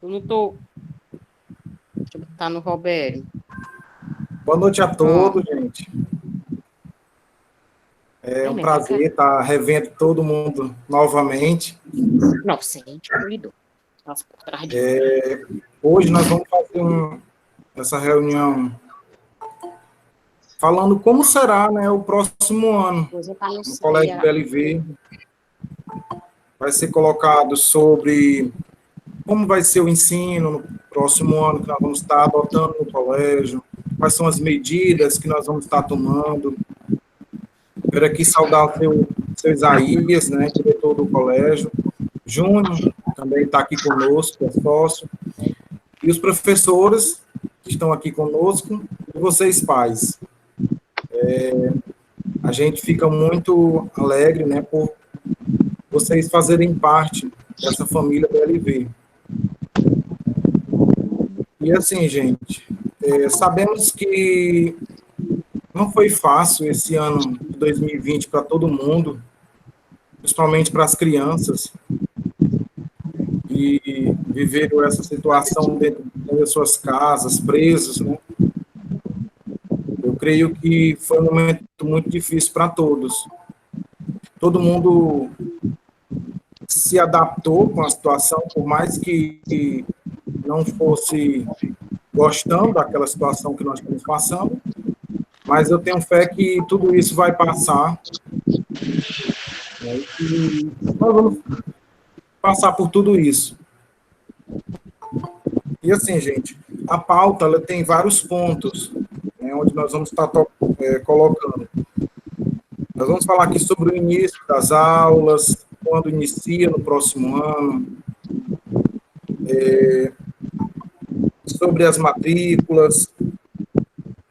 Eu não tô. Deixa eu botar no Roberto. Boa noite a Pronto. todos, gente. É Ai, um mas vai cá. prazer estar revendo todo mundo novamente. Nossa, gente, corredor. Passa por trás de mim. Hoje nós vamos fazer essa reunião falando como será, né, o próximo ano Coisa para não no sair. Colégio BLV. Vai ser colocado sobre como vai ser o ensino no próximo ano que nós vamos estar adotando no colégio, quais são as medidas que nós vamos estar tomando. Quero aqui saudar seu Isaías, né, diretor do colégio. Júnior também está aqui conosco, é sócio. E os professores que estão aqui conosco, e vocês, pais. A gente fica muito alegre, né, por vocês fazerem parte dessa família BLV. E assim, gente, sabemos que não foi fácil esse ano de 2020 para todo mundo, principalmente para as crianças, e viveram essa situação dentro das suas casas, presos, né? Eu creio que foi um momento muito difícil para todos. Todo mundo se adaptou com a situação, por mais que não fosse gostando daquela situação que nós estamos passando, mas eu tenho fé que tudo isso vai passar, né, e nós vamos passar por tudo isso. E assim, gente, a pauta ela tem vários pontos, né, onde nós vamos estar colocando. Nós vamos falar aqui sobre o início das aulas, quando inicia no próximo ano, sobre as matrículas,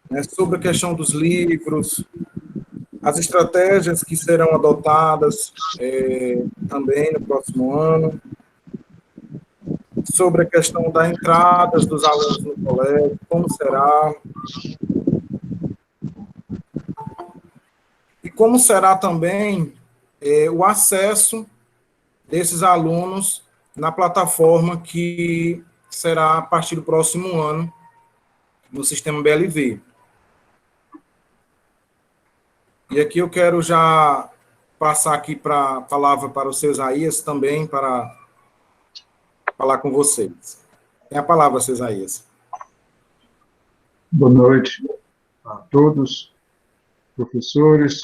né, sobre a questão dos livros, as estratégias que serão adotadas também no próximo ano, sobre a questão da entrada dos alunos no colégio, como será, e como será também o acesso desses alunos na plataforma que será a partir do próximo ano no sistema BLV. E aqui eu quero já passar aqui para a palavra para o seu Isaías também, para falar com vocês. Tem a palavra, seu Isaías. Boa noite a todos, professores,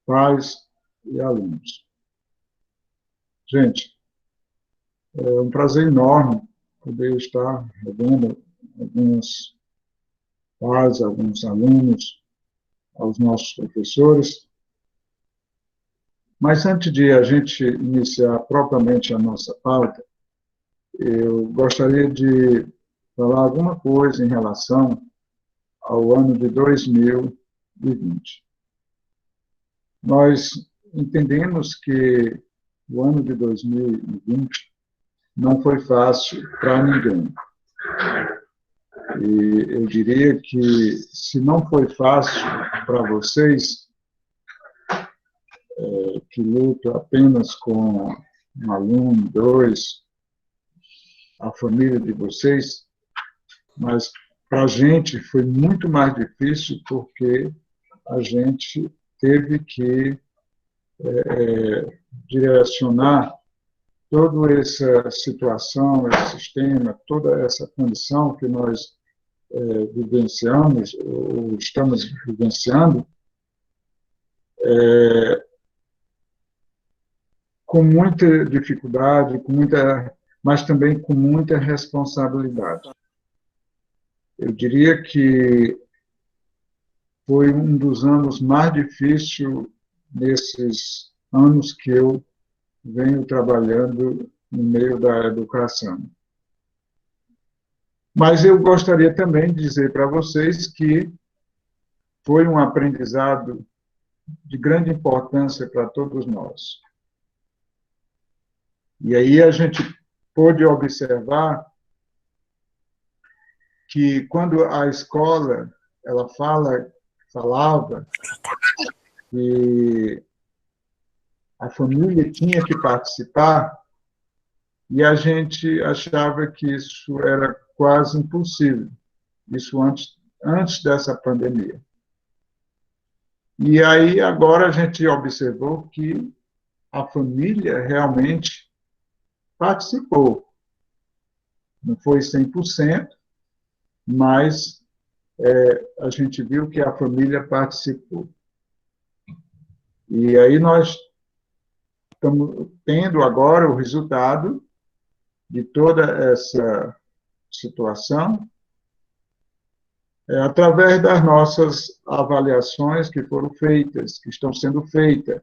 pais e alunos. Gente, é um prazer enorme poder estar revendo alguns pais, alguns alunos, aos nossos professores. Mas antes de a gente iniciar propriamente a nossa pauta, eu gostaria de falar alguma coisa em relação ao ano de 2020. Nós entendemos que o ano de 2020 não foi fácil para ninguém. E eu diria que, se não foi fácil para vocês, que lutam apenas com um aluno, dois, a família de vocês, mas para a gente foi muito mais difícil, porque a gente teve que direcionar toda essa situação, esse sistema, toda essa condição que nós vivenciamos, ou estamos vivenciando, com muita dificuldade, mas também com muita responsabilidade. Eu diria que foi um dos anos mais difíceis nesses anos que eu venho trabalhando no meio da educação. Mas eu gostaria também de dizer para vocês que foi um aprendizado de grande importância para todos nós. E aí a gente pôde observar que, quando a escola ela falava que a família tinha que participar, e a gente achava que isso era quase impossível, isso antes dessa pandemia. E aí, agora, a gente observou que a família realmente participou. Não foi 100%, mas a gente viu que a família participou. E aí nós estamos tendo agora o resultado de toda essa situação, através das nossas avaliações que foram feitas, que estão sendo feitas.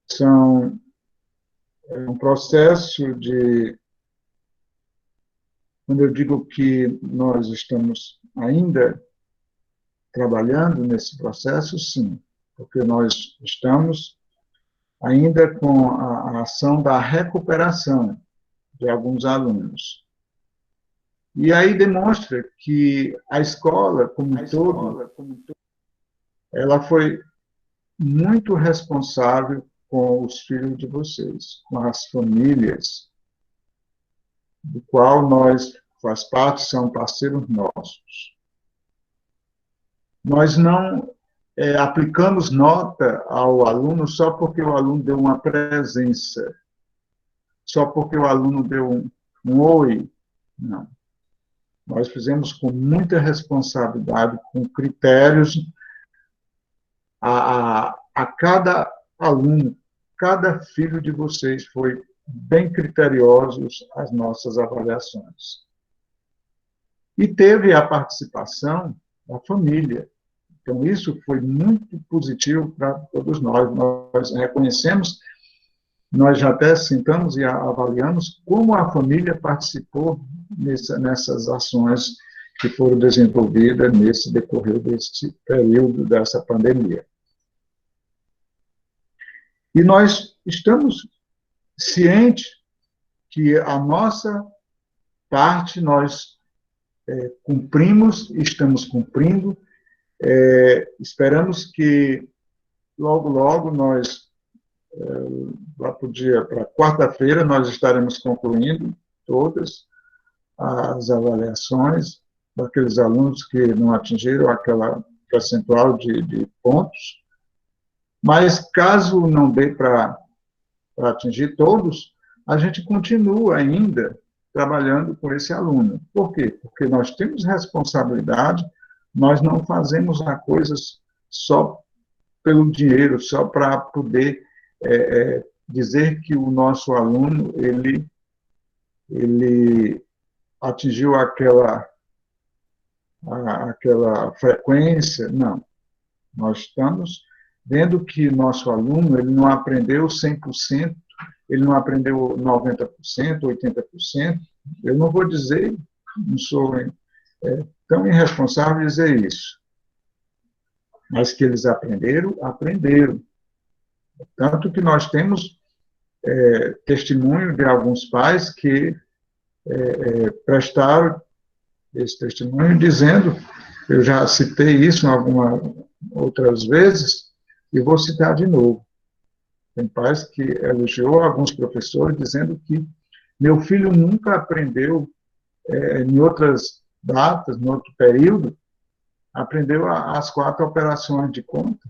São um processo de... Quando eu digo que nós estamos ainda trabalhando nesse processo, sim, porque nós estamos ainda com a ação da recuperação de alguns alunos. E aí demonstra que a escola, como um todo, ela foi muito responsável com os filhos de vocês, com as famílias, do qual nós faz parte, são parceiros nossos. Nós não aplicamos nota ao aluno só porque o aluno deu uma presença, só porque o aluno deu um oi. Não. Nós fizemos com muita responsabilidade, com critérios a cada aluno, cada filho de vocês foi bem criteriosos as nossas avaliações. E teve a participação da família. Então, isso foi muito positivo para todos nós. Nós reconhecemos, nós já até sentamos e avaliamos como a família participou nessas ações que foram desenvolvidas nesse decorrer desse período dessa pandemia. E nós estamos cientes que a nossa parte nós cumprimos, estamos cumprindo, esperamos que logo, logo nós, lá para quarta-feira, nós estaremos concluindo todas as avaliações daqueles alunos que não atingiram aquela percentual de pontos. Mas, caso não dê para atingir todos, a gente continua ainda trabalhando com esse aluno. Por quê? Porque nós temos responsabilidade, nós não fazemos as coisas só pelo dinheiro, só para poder dizer que o nosso aluno ele atingiu aquela frequência. Não. Nós estamos vendo que nosso aluno ele não aprendeu 100%, ele não aprendeu 90%, 80%. Eu não vou dizer, não sou tão irresponsável dizer isso. Mas que eles aprenderam, aprenderam. Tanto que nós temos testemunho de alguns pais que prestaram esse testemunho dizendo, eu já citei isso algumas outras vezes, e vou citar de novo. Tem pais que elogiou alguns professores dizendo que meu filho nunca aprendeu, em outras datas, em outro período, aprendeu as 4 operações de conta,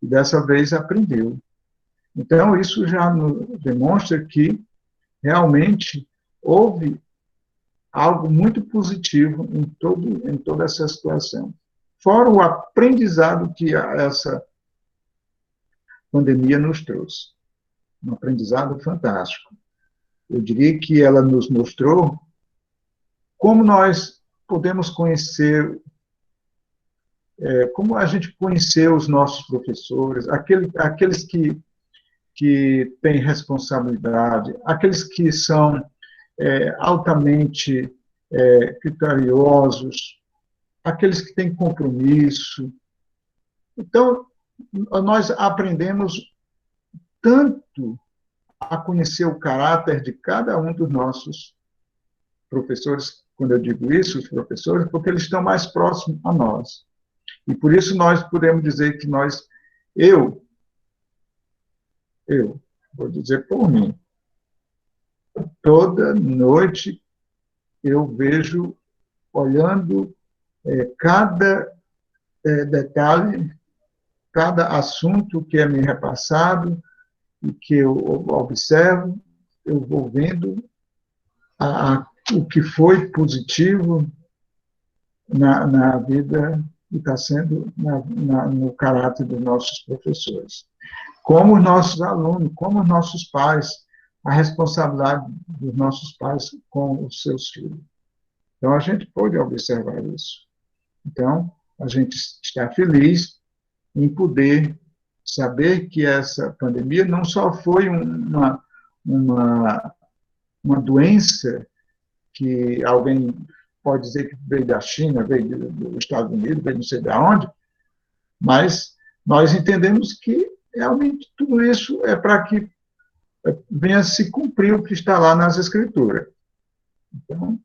e dessa vez aprendeu. Então, isso já nos demonstra que realmente houve algo muito positivo em toda essa situação. Fora o aprendizado que essa pandemia nos trouxe. Um aprendizado fantástico. Eu diria que ela nos mostrou como nós podemos conhecer, como a gente conheceu os nossos professores, aqueles que têm responsabilidade, aqueles que são altamente criteriosos, aqueles que têm compromisso. Então, nós aprendemos tanto a conhecer o caráter de cada um dos nossos professores. Quando eu digo isso, os professores, porque eles estão mais próximos a nós. E por isso nós podemos dizer que eu vou dizer por mim, toda noite eu vejo, olhando cada detalhe, cada assunto que é me repassado e que eu observo, eu vou vendo o que foi positivo na vida e está sendo no caráter dos nossos professores. Como os nossos alunos, como os nossos pais, a responsabilidade dos nosos pais com os seus filhos. Então, a gente pode observar isso. Então, a gente está feliz em poder saber que essa pandemia não só foi uma doença que alguém pode dizer que veio da China, veio dos Estados Unidos, veio não sei de onde, mas nós entendemos que realmente tudo isso é para que venha se cumprir o que está lá nas Escrituras. Então,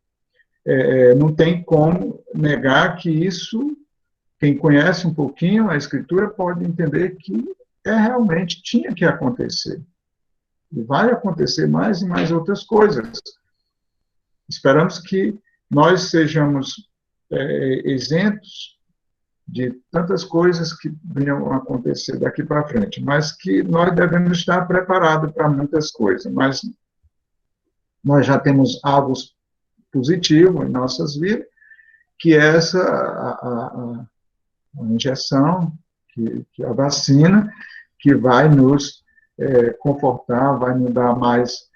não tem como negar que isso, quem conhece um pouquinho a Escritura pode entender que realmente tinha que acontecer. E vai acontecer mais e mais outras coisas. Esperamos que nós sejamos isentos de tantas coisas que venham a acontecer daqui para frente, mas que nós devemos estar preparados para muitas coisas. Mas nós já temos algo positivo em nossas vidas, que é essa a injeção, que a vacina, que vai nos confortar, vai nos dar mais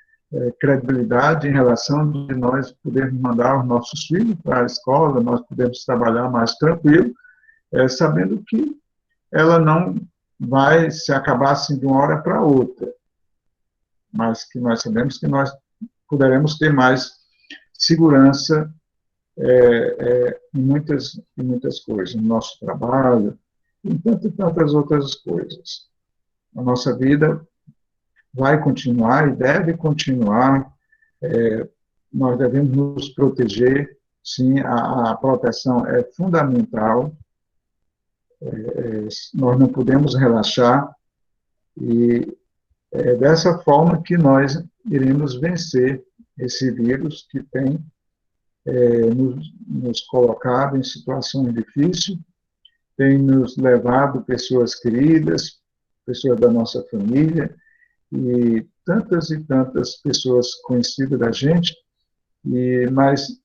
credibilidade em relação de nós podermos mandar os nossos filhos para a escola, nós podemos trabalhar mais tranquilo, sabendo que ela não vai se acabar assim de uma hora para outra, mas que nós sabemos que nós poderemos ter mais segurança em muitas coisas, no nosso trabalho, em tantas outras coisas. A nossa vida vai continuar e deve continuar, nós devemos nos proteger, sim, a proteção é fundamental, nós não podemos relaxar, e é dessa forma que nós iremos vencer esse vírus que tem nos colocado em situações difíceis, tem nos levado pessoas queridas, pessoas da nossa família, e tantas pessoas conhecidas da gente, mas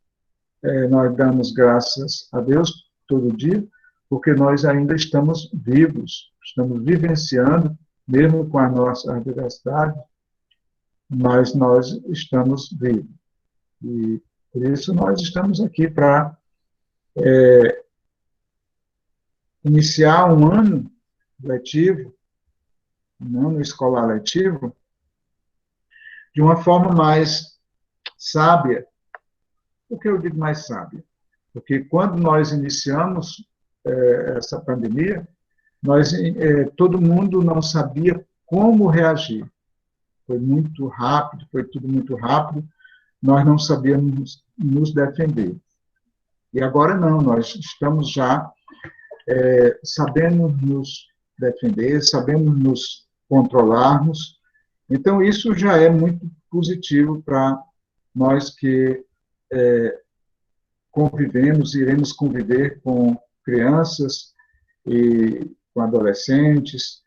nós damos graças a Deus todo dia, porque nós ainda estamos vivos, estamos vivenciando, mesmo com a nossa adversidade, mas nós estamos vivos. E por isso nós estamos aqui para iniciar um ano letivo, um ano escolar letivo, de uma forma mais sábia. Por que eu digo mais sábia? Porque quando nós iniciamos essa pandemia, todo mundo não sabia como reagir. Foi muito rápido, foi tudo muito rápido, nós não sabíamos nos defender. E agora não, nós estamos já sabendo nos defender, sabemos nos controlarmos. Então, isso já é muito positivo para nós que convivemos, iremos conviver com crianças e com adolescentes,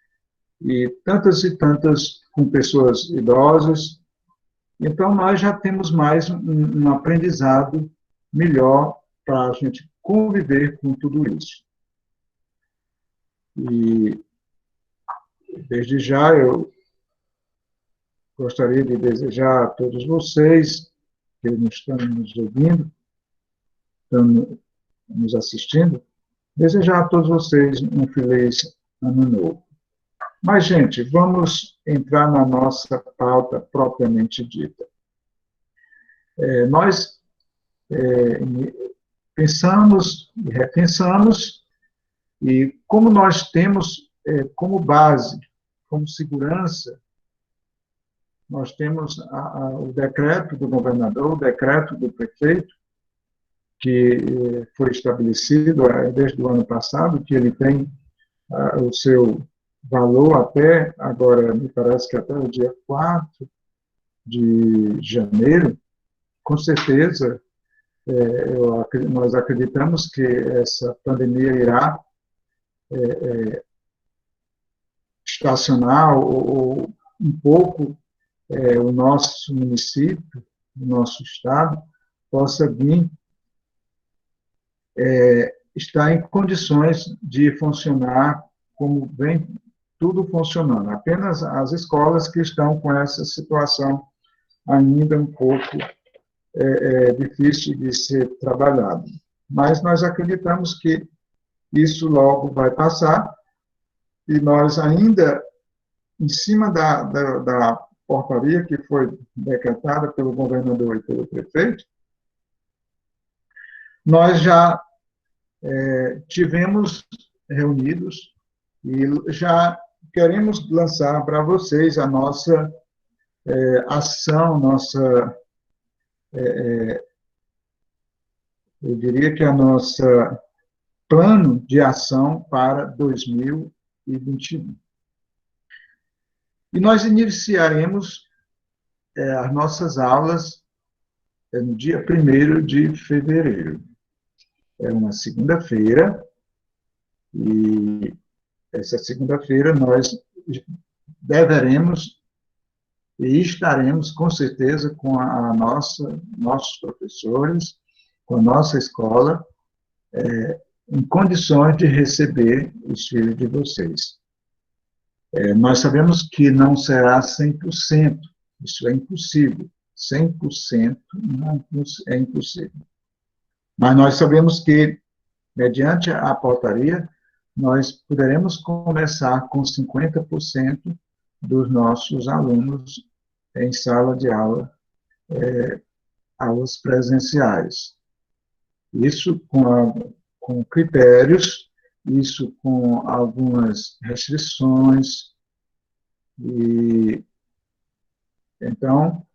e tantas com pessoas idosas. Então, nós já temos mais um aprendizado melhor para a gente conviver com tudo isso. E, desde já, eu gostaria de desejar a todos vocês que estão nos ouvindo, estão nos assistindo, desejar a todos vocês um feliz ano novo. Mas, gente, vamos entrar na nossa pauta propriamente dita. Nós pensamos e repensamos, e como nós temos como base, como segurança, nós temos o decreto do governador, o decreto do prefeito, que foi estabelecido desde o ano passado, que ele tem o seu valor até, agora me parece que até o dia 4 de janeiro, com certeza, nós acreditamos que essa pandemia irá estacionar ou um pouco o nosso município, o nosso estado, possa vir estar em condições de funcionar como vem tudo funcionando. Apenas as escolas que estão com essa situação ainda um pouco difícil de ser trabalhado. Mas nós acreditamos que isso logo vai passar e nós ainda, em cima da portaria que foi decretada pelo governador e pelo prefeito, nós já tivemos reunidos e já queremos lançar para vocês a nossa ação, eu diria que a nossa plano de ação para 2021. E nós iniciaremos as nossas aulas no dia 1º de fevereiro. É uma segunda-feira, e essa segunda-feira nós deveremos e estaremos, com certeza, com nossos professores, com a nossa escola, em condições de receber os filhos de vocês. Nós sabemos que não será 100%, isso é impossível, 100% é impossível. Mas nós sabemos que, mediante a portaria, nós poderemos começar com 50% dos nossos alunos em sala de aula, aulas presenciais. Isso com critérios, isso com algumas restrições. E, então,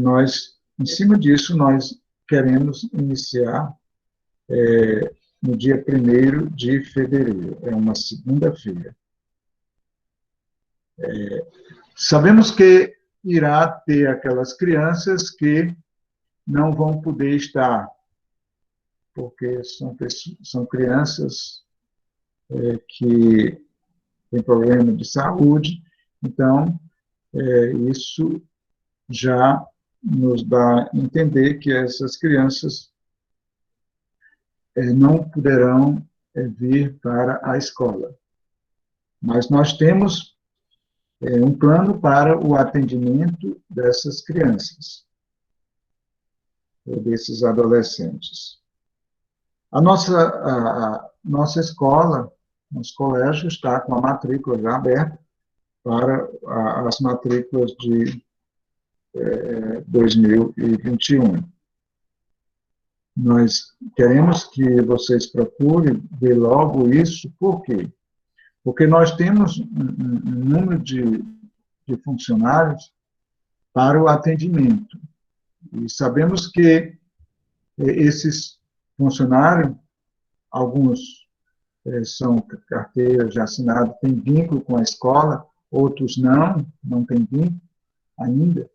nós, em cima disso, nós queremos iniciar no dia 1º de fevereiro, é uma segunda-feira. Sabemos que irá ter aquelas crianças que não vão poder estar, porque são crianças que têm problema de saúde, então isso já nos dá a entender que essas crianças não poderão vir para a escola. Mas nós temos um plano para o atendimento dessas crianças, desses adolescentes. A nossa escola, nosso colégio, está com a matrícula já aberta para as matrículas de 2021. Nós queremos que vocês procurem ver logo isso. Por quê? Porque nós temos um número de funcionários para o atendimento. E sabemos que esses funcionários, alguns são carteiras já assinadas, têm vínculo com a escola, outros não têm vínculo ainda.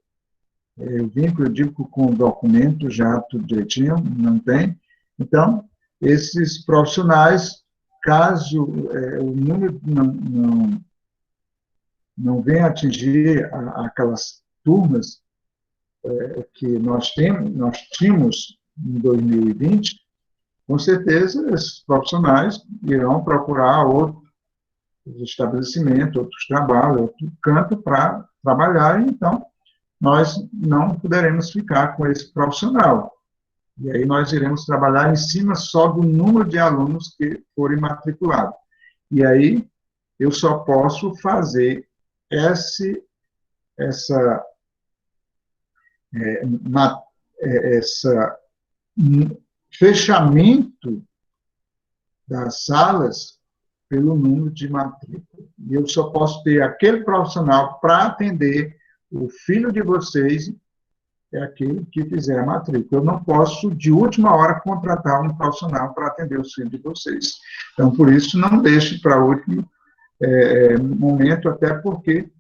O vínculo, eu digo, com o documento já tudo direitinho, não tem. Então, esses profissionais, caso o número não venha atingir aquelas turmas que nós tínhamos em 2020, com certeza esses profissionais irão procurar outro estabelecimento, outros trabalhos, outro canto para trabalhar, e então nós não poderemos ficar com esse profissional. E aí nós iremos trabalhar em cima só do número de alunos que forem matriculados. E aí eu só posso fazer esse fechamento das salas pelo número de matrícula. E eu só posso ter aquele profissional para atender o filho de vocês, é aquele que fizer a matrícula. Eu não posso, de última hora, contratar um profissional para atender os filhos de vocês. Então, por isso, não deixe para último momento, até porque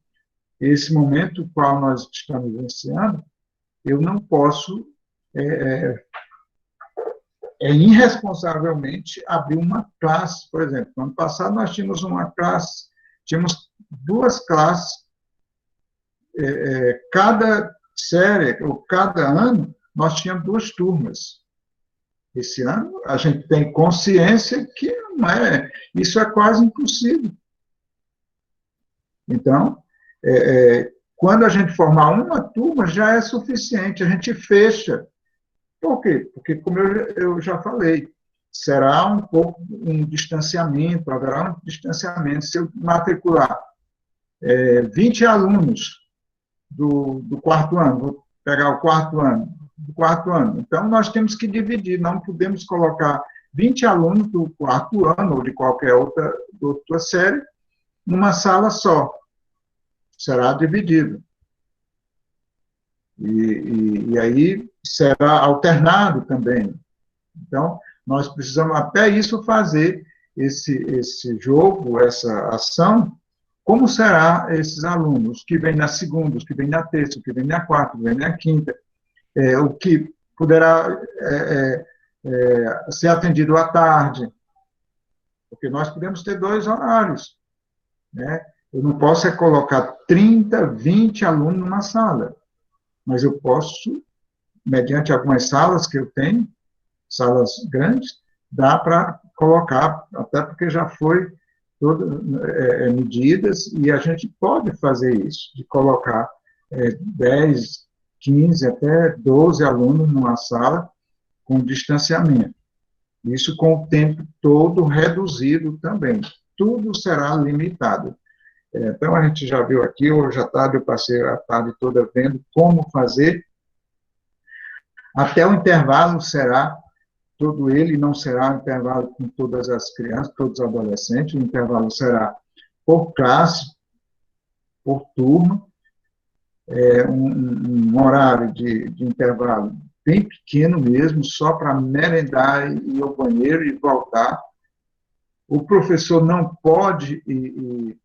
esse momento qual nós estamos vivenciando, eu não posso irresponsavelmente abrir uma classe, por exemplo. No ano passado nós tínhamos uma classe, tínhamos 2 classes, cada série, ou cada ano, nós tínhamos 2 turmas. Esse ano, a gente tem consciência que não é, isso é quase impossível. Então, quando a gente formar uma turma, já é suficiente, a gente fecha. Por quê? Porque, como eu já falei, será um pouco um distanciamento, haverá um distanciamento. Se eu matricular 20 alunos do 4º ano, vou pegar o 4º ano, do 4º ano, então nós temos que dividir, não podemos colocar 20 alunos do 4º ano, ou de qualquer outra série, numa sala só. Será dividido. E aí será alternado também. Então, nós precisamos até isso fazer, esse jogo, essa ação, como será esses alunos que vêm na segunda, os que vêm na terça, os que vêm na quarta, os que vêm na quinta, o que poderá ser atendido à tarde, porque nós podemos ter 2 horários, né? Eu não posso colocar 30, 20 alunos numa sala, mas eu posso, mediante algumas salas que eu tenho, salas grandes, dá para colocar, até porque já foi medidas, e a gente pode fazer isso, de colocar 10, 15, até 12 alunos numa sala com distanciamento. Isso com o tempo todo reduzido também. Tudo será limitado. Então, a gente já viu aqui, hoje à tarde, eu passei a tarde toda vendo como fazer. Até o intervalo será, todo ele não será um intervalo com todas as crianças, todos os adolescentes, o intervalo será por classe, por turma, um horário de intervalo bem pequeno mesmo, só para merendar, ir ao banheiro e voltar. O professor não pode ir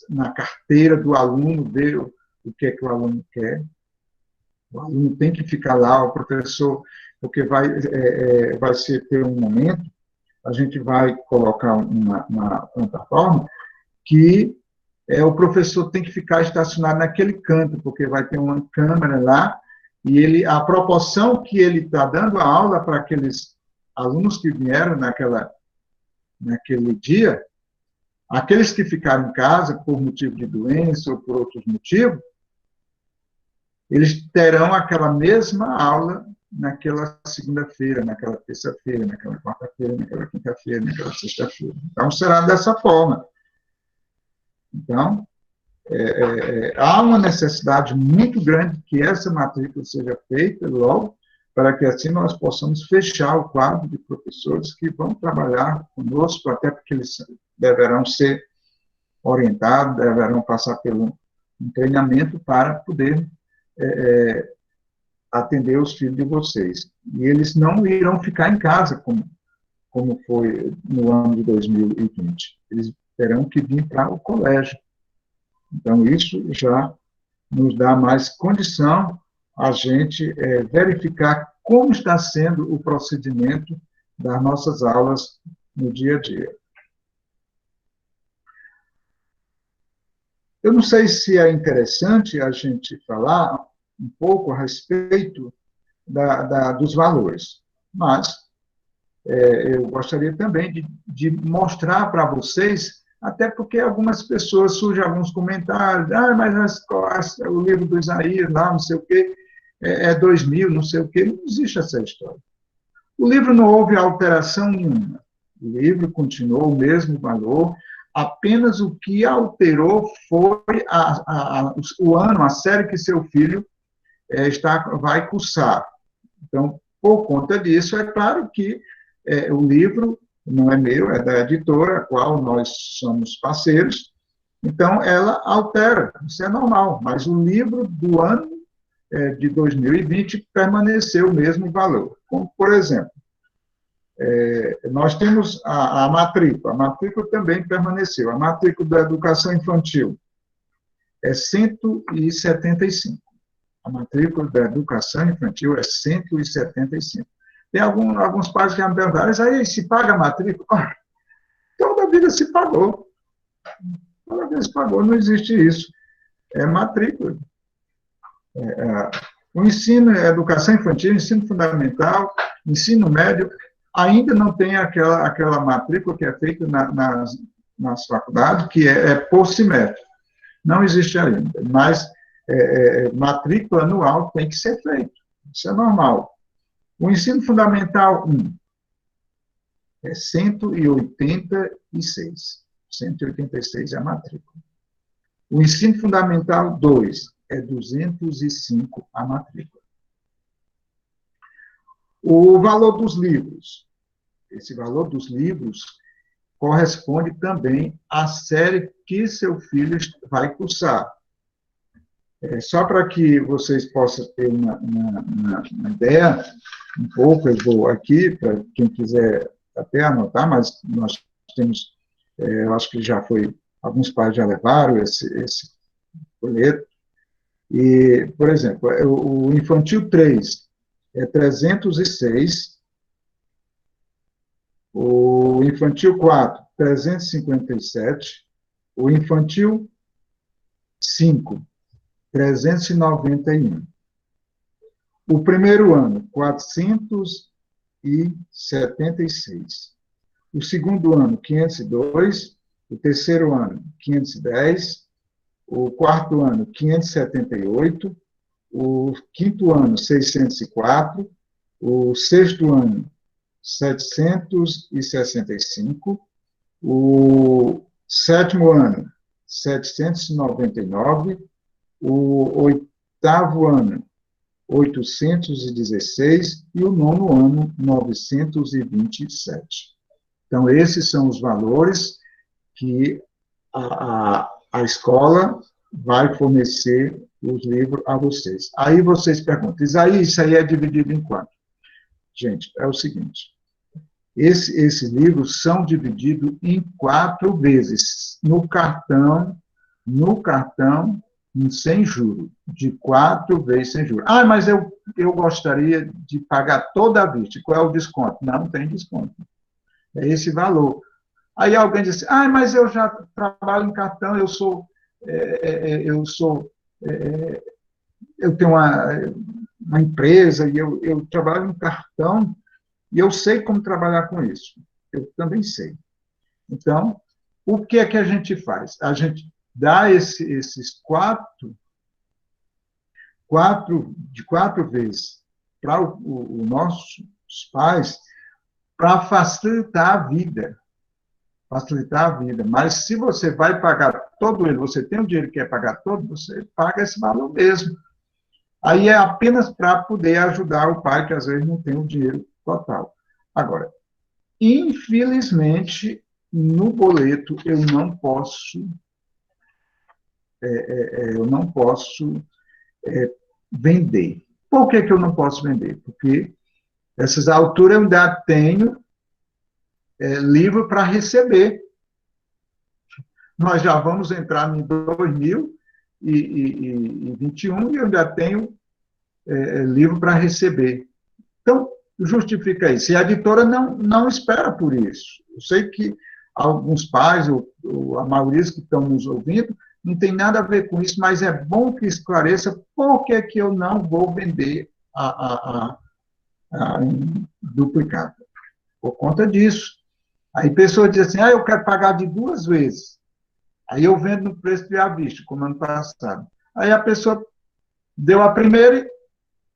na carteira do aluno, ver o que é que o aluno quer. O aluno tem que ficar lá, o professor, porque vai ter um momento, a gente vai colocar uma plataforma que o professor tem que ficar estacionado naquele canto, porque vai ter uma câmera lá, e a proporção que ele está dando a aula para aqueles alunos que vieram naquele dia, aqueles que ficaram em casa por motivo de doença ou por outros motivos, eles terão aquela mesma aula naquela segunda-feira, naquela terça-feira, naquela quarta-feira, naquela quinta-feira, naquela sexta-feira. Então, será dessa forma. Então, há uma necessidade muito grande que essa matrícula seja feita logo, para que assim nós possamos fechar o quadro de professores que vão trabalhar conosco, até porque eles deverão ser orientados, deverão passar por um treinamento para poder atender os filhos de vocês. E eles não irão ficar em casa, como foi no ano de 2020. Eles terão que vir para o colégio. Então, isso já nos dá mais condição a gente verificar como está sendo o procedimento das nossas aulas no dia a dia. Eu não sei se é interessante a gente falar um pouco a respeito dos valores, mas eu gostaria também de mostrar para vocês, até porque algumas pessoas surgem alguns comentários, mas o livro do Isaías, lá, não sei o quê, 2000, não sei o quê, não existe essa história. O livro não houve alteração nenhuma, o livro continuou o mesmo valor, apenas o que alterou foi o ano, a série que seu filho vai cursar. Então, por conta disso, é claro que o livro não é meu, é da editora, a qual nós somos parceiros, então ela altera, isso é normal, mas o livro do ano de 2020 permaneceu o mesmo valor. Como, por exemplo, nós temos a matrícula também permaneceu, a matrícula da educação infantil, é 175. A matrícula da educação infantil é 175. Tem alguns pais que já me perguntaram, mas aí se paga a matrícula? Ah, toda a vida se pagou. Toda a vida se pagou, não existe isso. É matrícula. O ensino, a educação infantil, ensino fundamental, ensino médio, ainda não tem aquela matrícula que é feita nas faculdades, que é por semestre. Não existe ainda, mas matrícula anual tem que ser feita. Isso é normal. O ensino fundamental 1 é 186. 186 é a matrícula. O ensino fundamental 2 é 205 a matrícula. O valor dos livros. Esse valor dos livros corresponde também à série que seu filho vai cursar. Só para que vocês possam ter uma ideia, um pouco, eu vou aqui, para quem quiser até anotar, mas nós temos, eu acho que já foi, alguns pais já levaram esse folheto. E, por exemplo, o infantil 3 é 306, o infantil 4, 357, o infantil 5, 391. O primeiro ano, 476. O segundo ano, 502. O terceiro ano, 510. O quarto ano, 578. O quinto ano, 604. O sexto ano, 765. O sétimo ano, 799. O oitavo ano, 816, e o nono ano, 927. Então, esses são os valores que a escola vai fornecer os livros a vocês. Aí vocês perguntam, isso aí é dividido em quanto? Gente, é o seguinte, esses livros são divididos em 4 vezes, no cartão, sem juros, de 4 vezes sem juros. Ah, mas eu gostaria de pagar toda a vista. Qual é o desconto? Não tem desconto. É esse valor. Aí alguém diz, mas eu já trabalho em cartão, eu tenho uma empresa e eu trabalho em cartão e eu sei como trabalhar com isso. Eu também sei. Então, o que é que a gente faz? A gente dá esses 4 vezes para os nossos pais para facilitar a vida. Facilitar a vida. Mas se você vai pagar todo ele, você tem o dinheiro que quer pagar todo, você paga esse valor mesmo. Aí é apenas para poder ajudar o pai, que às vezes não tem o dinheiro total. Agora, infelizmente, no boleto eu não posso vender. Por que eu não posso vender? Porque essas alturas eu ainda tenho livro para receber. Nós já vamos entrar em 2021 e eu ainda tenho livro para receber. Então, justifica isso. E a editora não espera por isso. Eu sei que alguns pais, ou a maioria que estão nos ouvindo, não tem nada a ver com isso, mas é bom que esclareça por que eu não vou vender a duplicata. Por conta disso. Aí a pessoa diz assim, eu quero pagar de 2 vezes. Aí eu vendo no preço de à vista, como ano passado. Aí a pessoa deu a primeira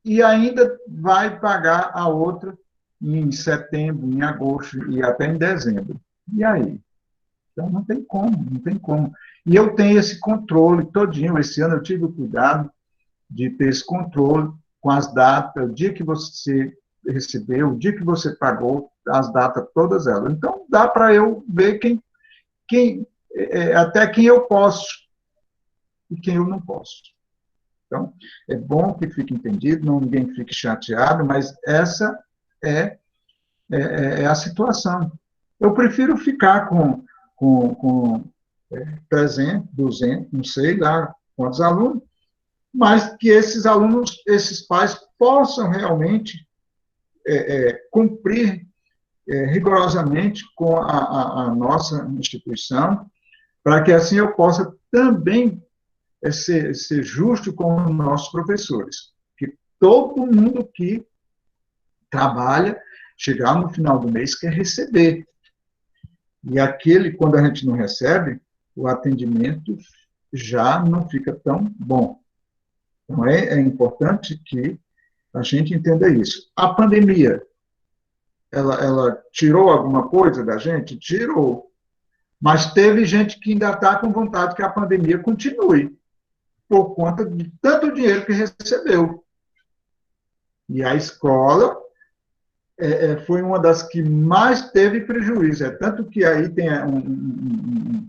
e ainda vai pagar a outra em setembro, em agosto e até em dezembro. E aí? Então, não tem como. E eu tenho esse controle todinho. Esse ano eu tive o cuidado de ter esse controle com as datas, o dia que você recebeu, o dia que você pagou, as datas, todas elas. Então, dá para eu ver até quem eu posso e quem eu não posso. Então, é bom que fique entendido, ninguém fique chateado, mas essa é a situação. Eu prefiro ficar com 300, 200, não sei lá quantos alunos, mas que esses alunos, esses pais, possam realmente cumprir rigorosamente com a nossa instituição, para que assim eu possa também ser justo com os nossos professores. Que todo mundo que trabalha, chegar no final do mês, quer receber. E aquele, quando a gente não recebe, o atendimento já não fica tão bom. Então, é importante que a gente entenda isso. A pandemia, ela tirou alguma coisa da gente? Tirou. Mas teve gente que ainda está com vontade que a pandemia continue, por conta de tanto dinheiro que recebeu. E a escola foi uma das que mais teve prejuízo. É tanto que aí tem um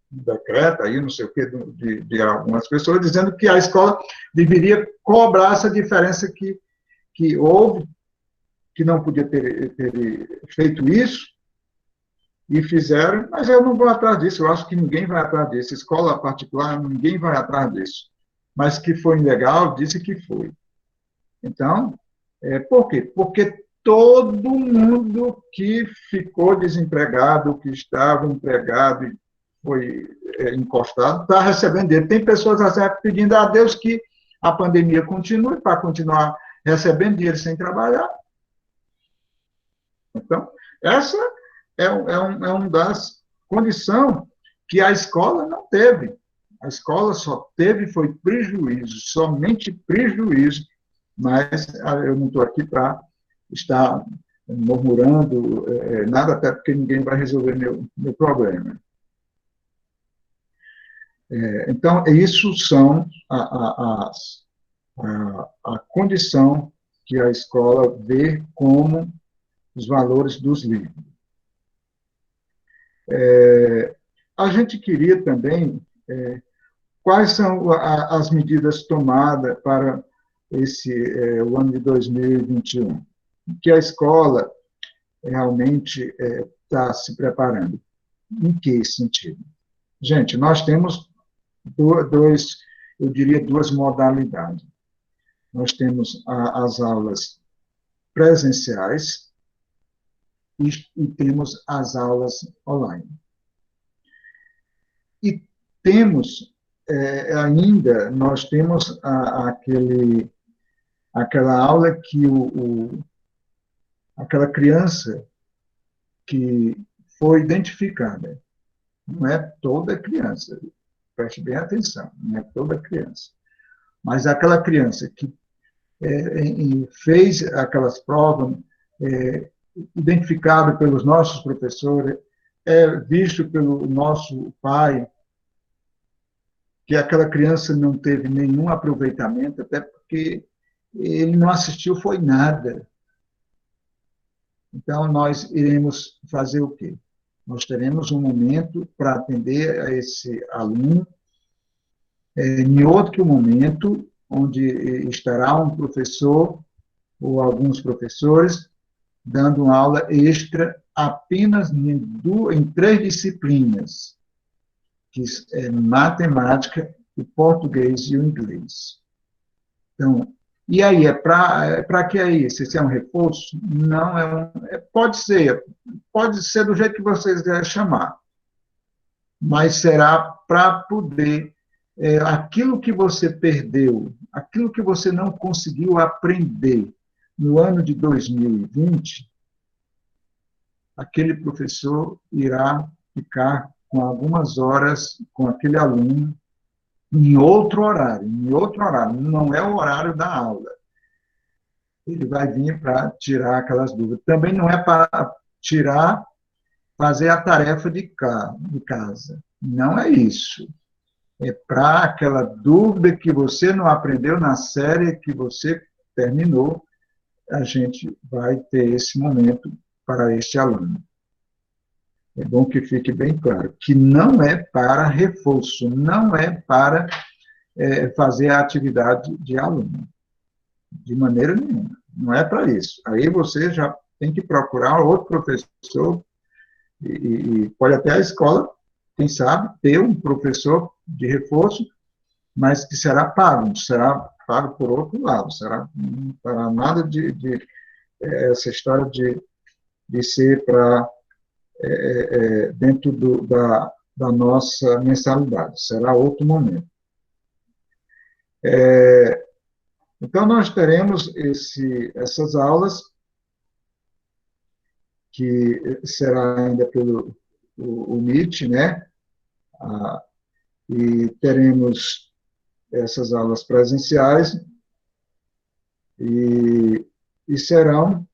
decreto, aí não sei o quê, de algumas pessoas, dizendo que a escola deveria cobrar essa diferença que houve, que não podia ter feito isso, e fizeram, mas eu não vou atrás disso, eu acho que ninguém vai atrás disso, escola particular, ninguém vai atrás disso. Mas que foi ilegal, disse que foi. Então, por quê? Porque todo mundo que ficou desempregado, que estava empregado e foi encostado, está recebendo dinheiro. Tem pessoas pedindo a Deus que a pandemia continue, para continuar recebendo dinheiro sem trabalhar. Então, essa é uma das condições que a escola não teve. A escola só teve foi prejuízo, somente prejuízo, mas eu não estou aqui para estar murmurando nada, até porque ninguém vai resolver meu problema. Então, isso são a condição que a escola vê como os valores dos livros. A gente queria também quais são as medidas tomadas para o ano de 2021, que a escola realmente está se preparando. Em que sentido? Gente, nós temos eu diria, duas modalidades. Nós temos as aulas presenciais e temos as aulas online. E temos ainda, nós temos aquela aula que aquela criança que foi identificada, não é toda criança, preste bem atenção, não é toda criança, mas aquela criança que fez aquelas provas, identificado pelos nossos professores, visto pelo nosso pai, que aquela criança não teve nenhum aproveitamento, até porque ele não assistiu, foi nada. Então, nós iremos fazer o quê? Nós teremos um momento para atender a esse aluno, em outro momento, onde estará um professor ou alguns professores dando uma aula extra apenas em 3 disciplinas, que é matemática, o português e o inglês. Então, e aí, para que é isso? Esse é um reforço? Não, pode ser do jeito que vocês querem chamar, mas será para poder, aquilo que você perdeu, aquilo que você não conseguiu aprender no ano de 2020, aquele professor irá ficar com algumas horas com aquele aluno em outro horário, não é o horário da aula. Ele vai vir para tirar aquelas dúvidas. Também não é para fazer a tarefa de casa. Não é isso. É para aquela dúvida que você não aprendeu na série que você terminou, a gente vai ter esse momento para este aluno. É bom que fique bem claro que não é para reforço, não é para fazer a atividade de aluno, de maneira nenhuma. Não é para isso. Aí você já tem que procurar outro professor, e pode até a escola, quem sabe, ter um professor de reforço mas que será pago por outro lado, não fará nada essa história de ser para dentro da nossa mensalidade, será outro momento. Então, nós teremos essas aulas, que será ainda pelo o Meet, né? E teremos essas aulas presenciais e serão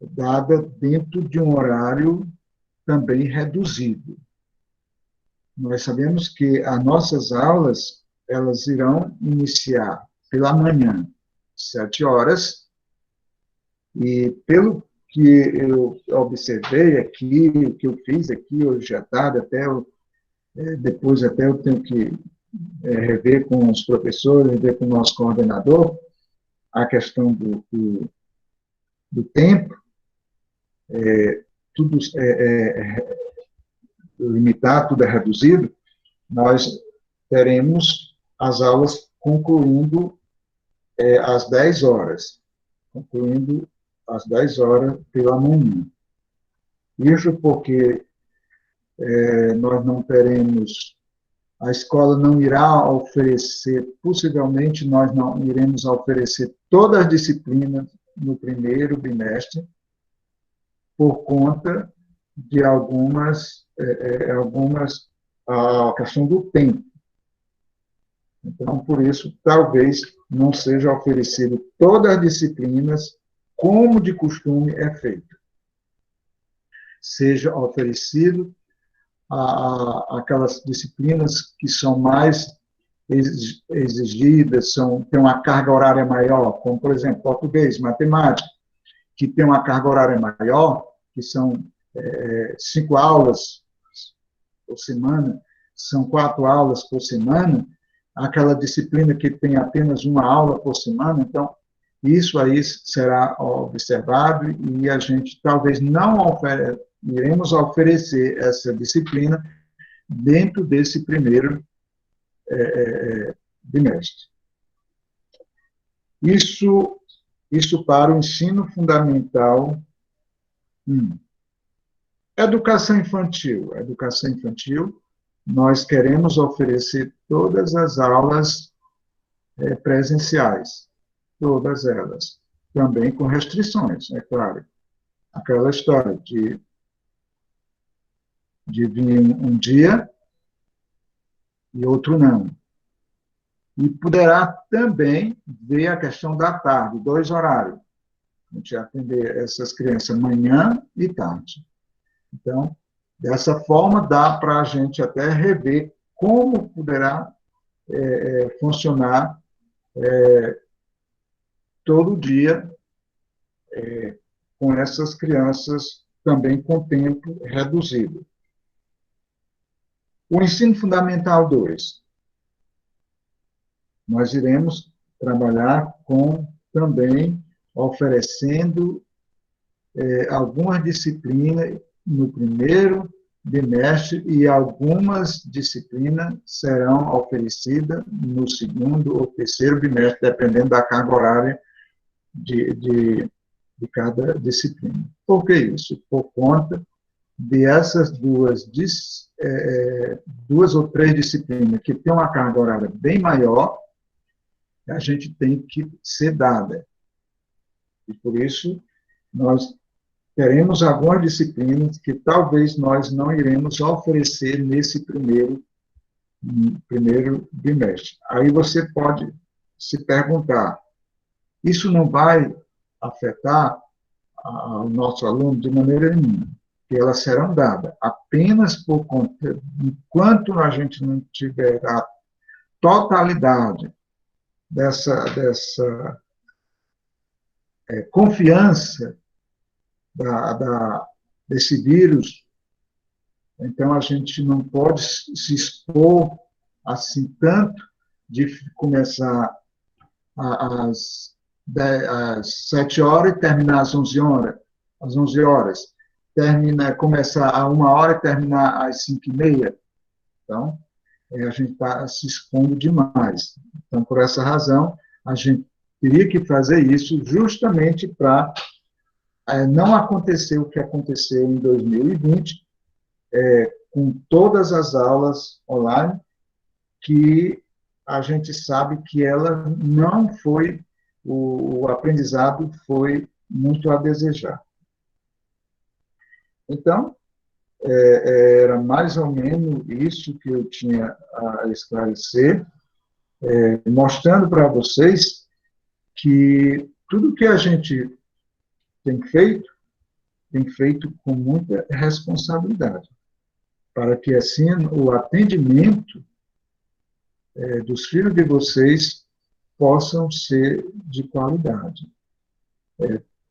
dadas dentro de um horário também reduzido. Nós sabemos que as nossas aulas, elas irão iniciar pela manhã, 7 horas, e pelo que eu observei aqui, o que eu fiz aqui hoje à tarde, depois até eu tenho que rever com os professores, rever com o nosso coordenador, a questão do tempo, tudo limitado, tudo é reduzido, nós teremos as aulas concluindo às 10 horas, concluindo às 10 horas pela manhã. Isso porque nós não teremos, a escola não irá oferecer, possivelmente nós não iremos oferecer todas as disciplinas no primeiro bimestre, por conta de algumas a questão do tempo. Então, por isso, talvez não seja oferecido todas as disciplinas como de costume é feito. Seja oferecido aquelas disciplinas que são mais exigidas, têm uma carga horária maior, como, por exemplo, português, matemática, que tem uma carga horária maior, que são 5 aulas por semana, são 4 aulas por semana, aquela disciplina que tem apenas uma aula por semana, então, isso aí será observado e a gente talvez não iremos oferecer essa disciplina dentro desse primeiro bimestre. Isso para o ensino fundamental 1. Educação infantil. Educação infantil, nós queremos oferecer todas as aulas presenciais, todas elas, também com restrições, é claro. Aquela história de vir um dia e outro não. E poderá também ver a questão da tarde, 2 horários. A gente atender essas crianças manhã e tarde. Então, dessa forma, dá para a gente até rever como poderá funcionar todo dia com essas crianças também com tempo reduzido. O ensino fundamental 2. Nós iremos trabalhar também oferecendo algumas disciplinas no primeiro bimestre e algumas disciplinas serão oferecidas no segundo ou terceiro bimestre, dependendo da carga horária de cada disciplina. Por que isso? Por conta dessas duas ou três disciplinas que têm uma carga horária bem maior, a gente tem que ser dada. E por isso, nós teremos algumas disciplinas que talvez nós não iremos oferecer nesse primeiro bimestre. Aí você pode se perguntar, isso não vai afetar o nosso aluno de maneira nenhuma, que elas serão dadas apenas por conta, enquanto a gente não tiver a totalidade dessa confiança desse vírus, então a gente não pode se expor assim tanto de começar às 7 horas e terminar às 11 horas. Às 11 horas. Começar a 1 hora e terminar às 5h30. Então, a gente está se expondo demais. Então, por essa razão, a gente teria que fazer isso justamente para não acontecer o que aconteceu em 2020, com todas as aulas online, que a gente sabe que ela não foi, o aprendizado foi muito a desejar. Então, era mais ou menos isso que eu tinha a esclarecer, mostrando para vocês que tudo que a gente tem feito com muita responsabilidade, para que, assim, o atendimento dos filhos de vocês possam ser de qualidade.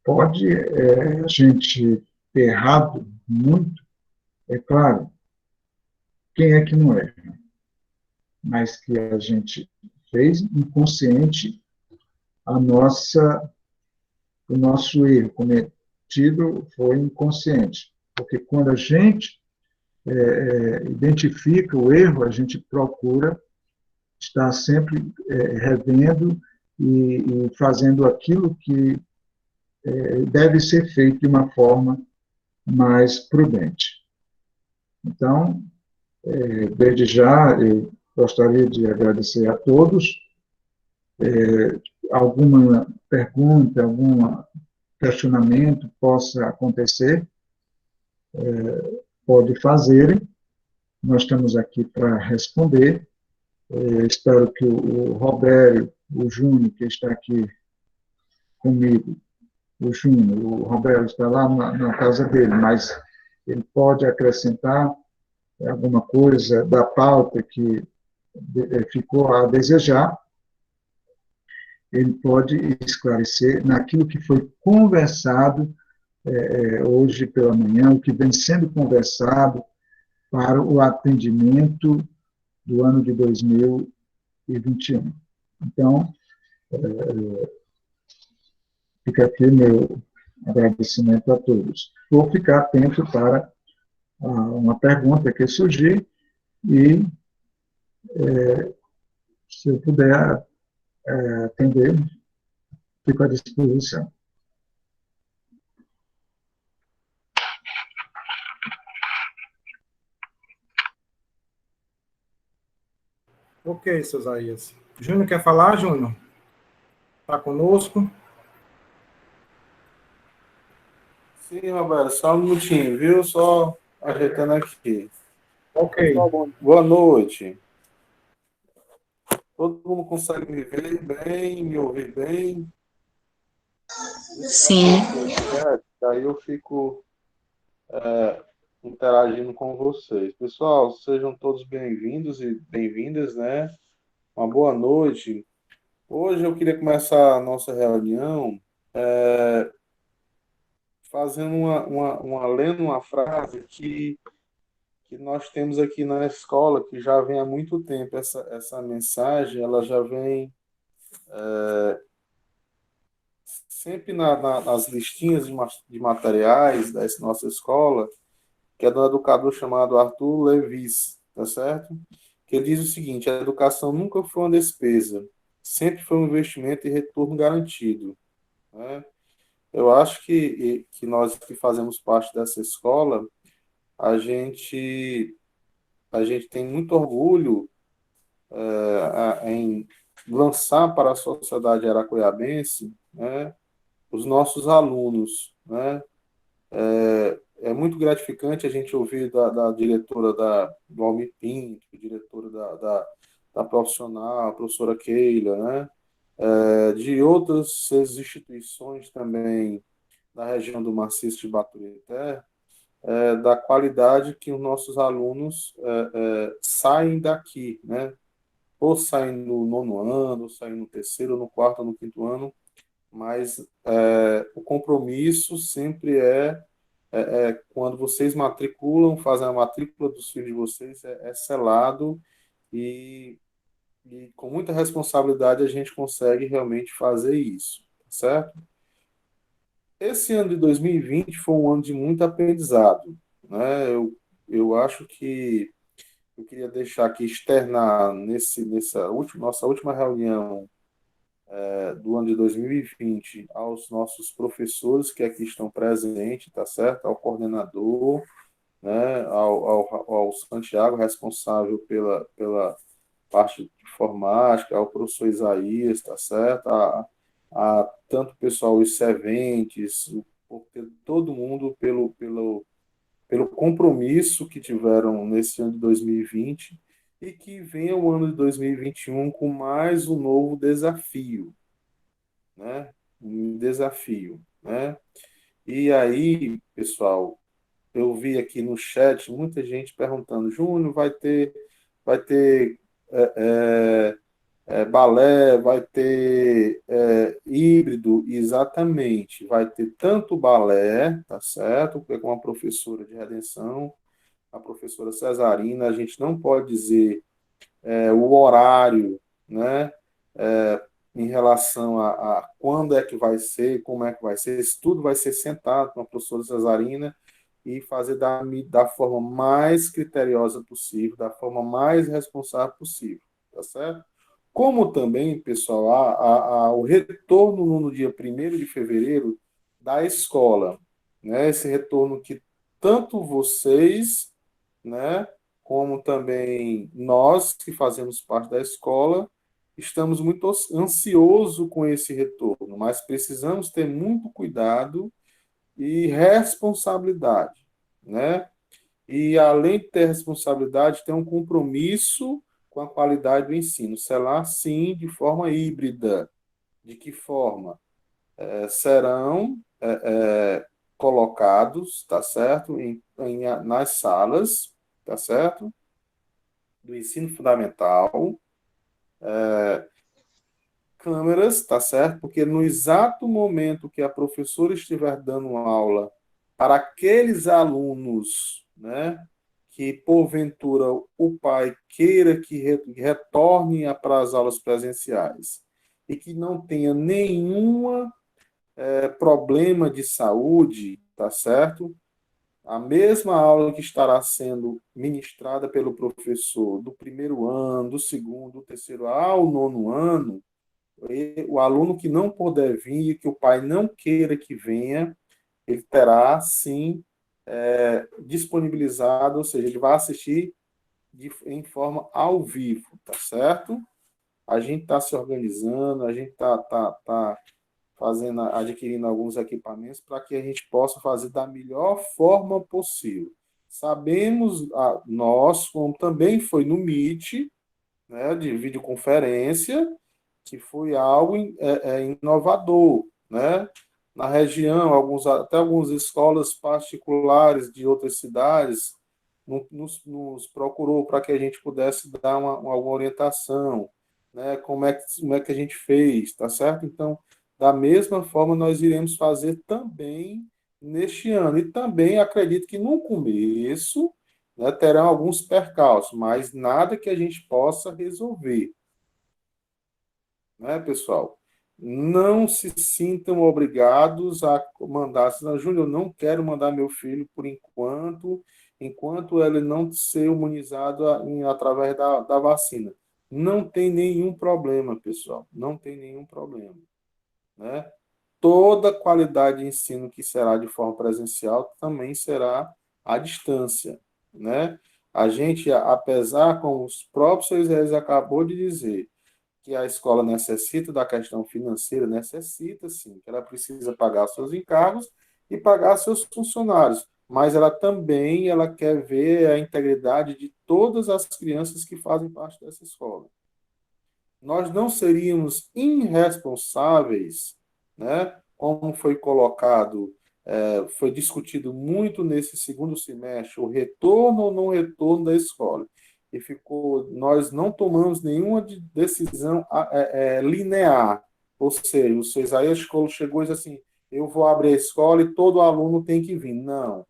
Pode a gente ter errado muito, é claro, quem é que não erra? Mas que a gente fez inconsciente o nosso erro cometido foi inconsciente. Porque quando a gente identifica o erro, a gente procura estar sempre revendo e fazendo aquilo que deve ser feito de uma forma mais prudente. Então, desde já, eu gostaria de agradecer a todos. Alguma pergunta, algum questionamento possa acontecer, pode fazerem. Nós estamos aqui para responder. Espero que o Robério, o Júnior, que está aqui comigo, o Roberto está lá na casa dele, mas ele pode acrescentar alguma coisa da pauta que ficou a desejar, ele pode esclarecer naquilo que foi conversado hoje pela manhã, o que vem sendo conversado para o atendimento do ano de 2021. Então, fica aqui meu agradecimento a todos. Vou ficar atento para uma pergunta que surgir e, se eu puder atender, fico à disposição. Ok, seu Isaías. Júnior, quer falar, Júnior? Está conosco? Sim, Roberto, só um minutinho, viu? Só ajeitando aqui. Ok. Pessoal, boa noite. Todo mundo consegue me ver bem, me ouvir bem? Sim. Aí eu fico interagindo com vocês. Pessoal, sejam todos bem-vindos e bem-vindas, né? Uma boa noite. Hoje eu queria começar a nossa reunião fazendo lendo uma frase que nós temos aqui na escola, que já vem há muito tempo. Essa mensagem, ela já vem sempre nas listinhas de materiais da nossa escola, que é de um educador chamado Arthur Levis, tá certo? Que ele diz o seguinte: a educação nunca foi uma despesa, sempre foi um investimento e retorno garantido, né? Eu acho que nós que fazemos parte dessa escola, a gente, a gente tem muito orgulho em lançar para a sociedade aracuiabense, né, os nossos alunos, né? É muito gratificante a gente ouvir da diretora do Almir Pinto, diretora da profissional, a professora Keila, né? De outras instituições também da região do Maciço de Baturité, da qualidade que os nossos alunos saem daqui, né? Ou saem no nono ano, ou saem no terceiro, no quarto, ou no quinto ano, mas o compromisso sempre quando vocês matriculam, fazem a matrícula dos filhos de vocês, é selado e com muita responsabilidade a gente consegue realmente fazer isso, certo? Esse ano de 2020 foi um ano de muito aprendizado, né? Eu acho que eu queria deixar aqui, externar nossa última reunião do ano de 2020 aos nossos professores que aqui estão presentes, tá certo? Ao coordenador, né? Ao Santiago, responsável pela parte de informática, ao professor Isaías, tá certo? A tanto o pessoal, os serventes, todo mundo pelo compromisso que tiveram nesse ano de 2020 e que venha o ano de 2021 com mais um novo desafio, né? Um desafio, né? E aí, pessoal, eu vi aqui no chat muita gente perguntando, Júnior, vai ter balé, vai ter híbrido, exatamente, vai ter tanto balé, tá certo? Porque com a professora de redenção, a professora Cesarina, a gente não pode dizer o horário, né? Em relação a quando é que vai ser, como é que vai ser, isso tudo vai ser sentado com a professora Cesarina e fazer da forma mais criteriosa possível, da forma mais responsável possível, tá certo? Como também, pessoal, o retorno no dia 1º de fevereiro da escola, né? Esse retorno que tanto vocês, né, como também nós que fazemos parte da escola, estamos muito ansiosos com esse retorno, mas precisamos ter muito cuidado e responsabilidade, né? E além de ter responsabilidade, ter um compromisso com a qualidade do ensino. Será, sim, de forma híbrida. De que forma? Serão colocados, tá certo? Nas salas, tá certo? Do ensino fundamental, câmeras, tá certo? Porque no exato momento que a professora estiver dando aula para aqueles alunos, né, que porventura o pai queira que retornem para as aulas presenciais e que não tenha nenhum problema de saúde, tá certo? A mesma aula que estará sendo ministrada pelo professor do 1º ano, do 2º, do 3º ao 9º ano, o aluno que não puder vir, que o pai não queira que venha, ele terá, sim, disponibilizado, ou seja, ele vai assistir em forma ao vivo, tá certo? A gente está se organizando, a gente está adquirindo alguns equipamentos para que a gente possa fazer da melhor forma possível. Sabemos, nós, como também foi no Meet, né, de videoconferência, que foi algo inovador, né? Na região, até algumas escolas particulares de outras cidades nos procurou para que a gente pudesse dar alguma orientação, né? Como é que a gente fez, tá certo? Então, da mesma forma, nós iremos fazer também neste ano. E também acredito que no começo, né, terão alguns percalços, mas nada que a gente possa resolver, né, pessoal? Não se sintam obrigados a mandar. Júnior, eu não quero mandar meu filho por enquanto ele não ser imunizado através da vacina. Não tem nenhum problema, pessoal. Não tem nenhum problema, né? Toda qualidade de ensino que será de forma presencial também será à distância, né? A gente, apesar, como os próprios senhores acabou de dizer, que a escola necessita da questão financeira, necessita sim, que ela precisa pagar seus encargos e pagar seus funcionários, mas ela quer ver a integridade de todas as crianças que fazem parte dessa escola. Nós não seríamos irresponsáveis, né? Como foi colocado, foi discutido muito nesse segundo semestre, o retorno ou não retorno da escola. E nós não tomamos nenhuma decisão linear. Ou seja, o seu Isaías chegou e disse assim, eu vou abrir a escola e todo aluno tem que vir. Não.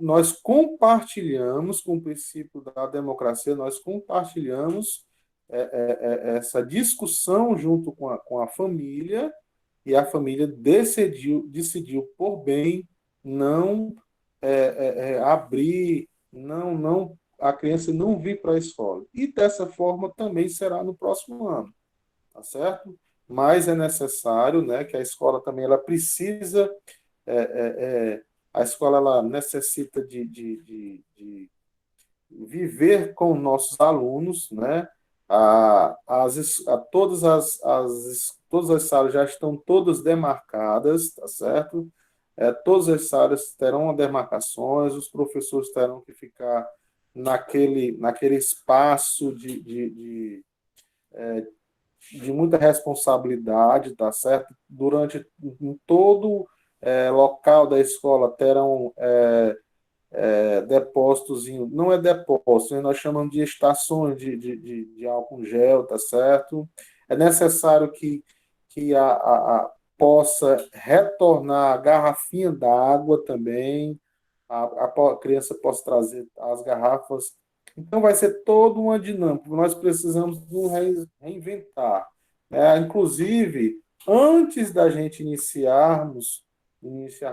Nós compartilhamos com o princípio da democracia, nós compartilhamos essa discussão junto com a família, e a família decidiu por bem não abrir, não a criança não vir para a escola. E dessa forma também será no próximo ano, tá certo? Mas é necessário, né, que a escola também ela precisa, é, é, a escola ela necessita de viver com nossos alunos, né? Todas as salas já estão todas demarcadas, tá certo? Todas as salas terão demarcações, os professores terão que ficar naquele espaço de muita responsabilidade, tá certo? Durante em todo local da escola terão depósitos, não é depósito, né? Nós chamamos de estações de álcool gel, tá certo? É necessário que possa retornar a garrafinha d'água também, a criança possa trazer as garrafas. Então, vai ser toda uma dinâmica. Nós precisamos nos reinventar. Né? Inclusive, antes da gente iniciar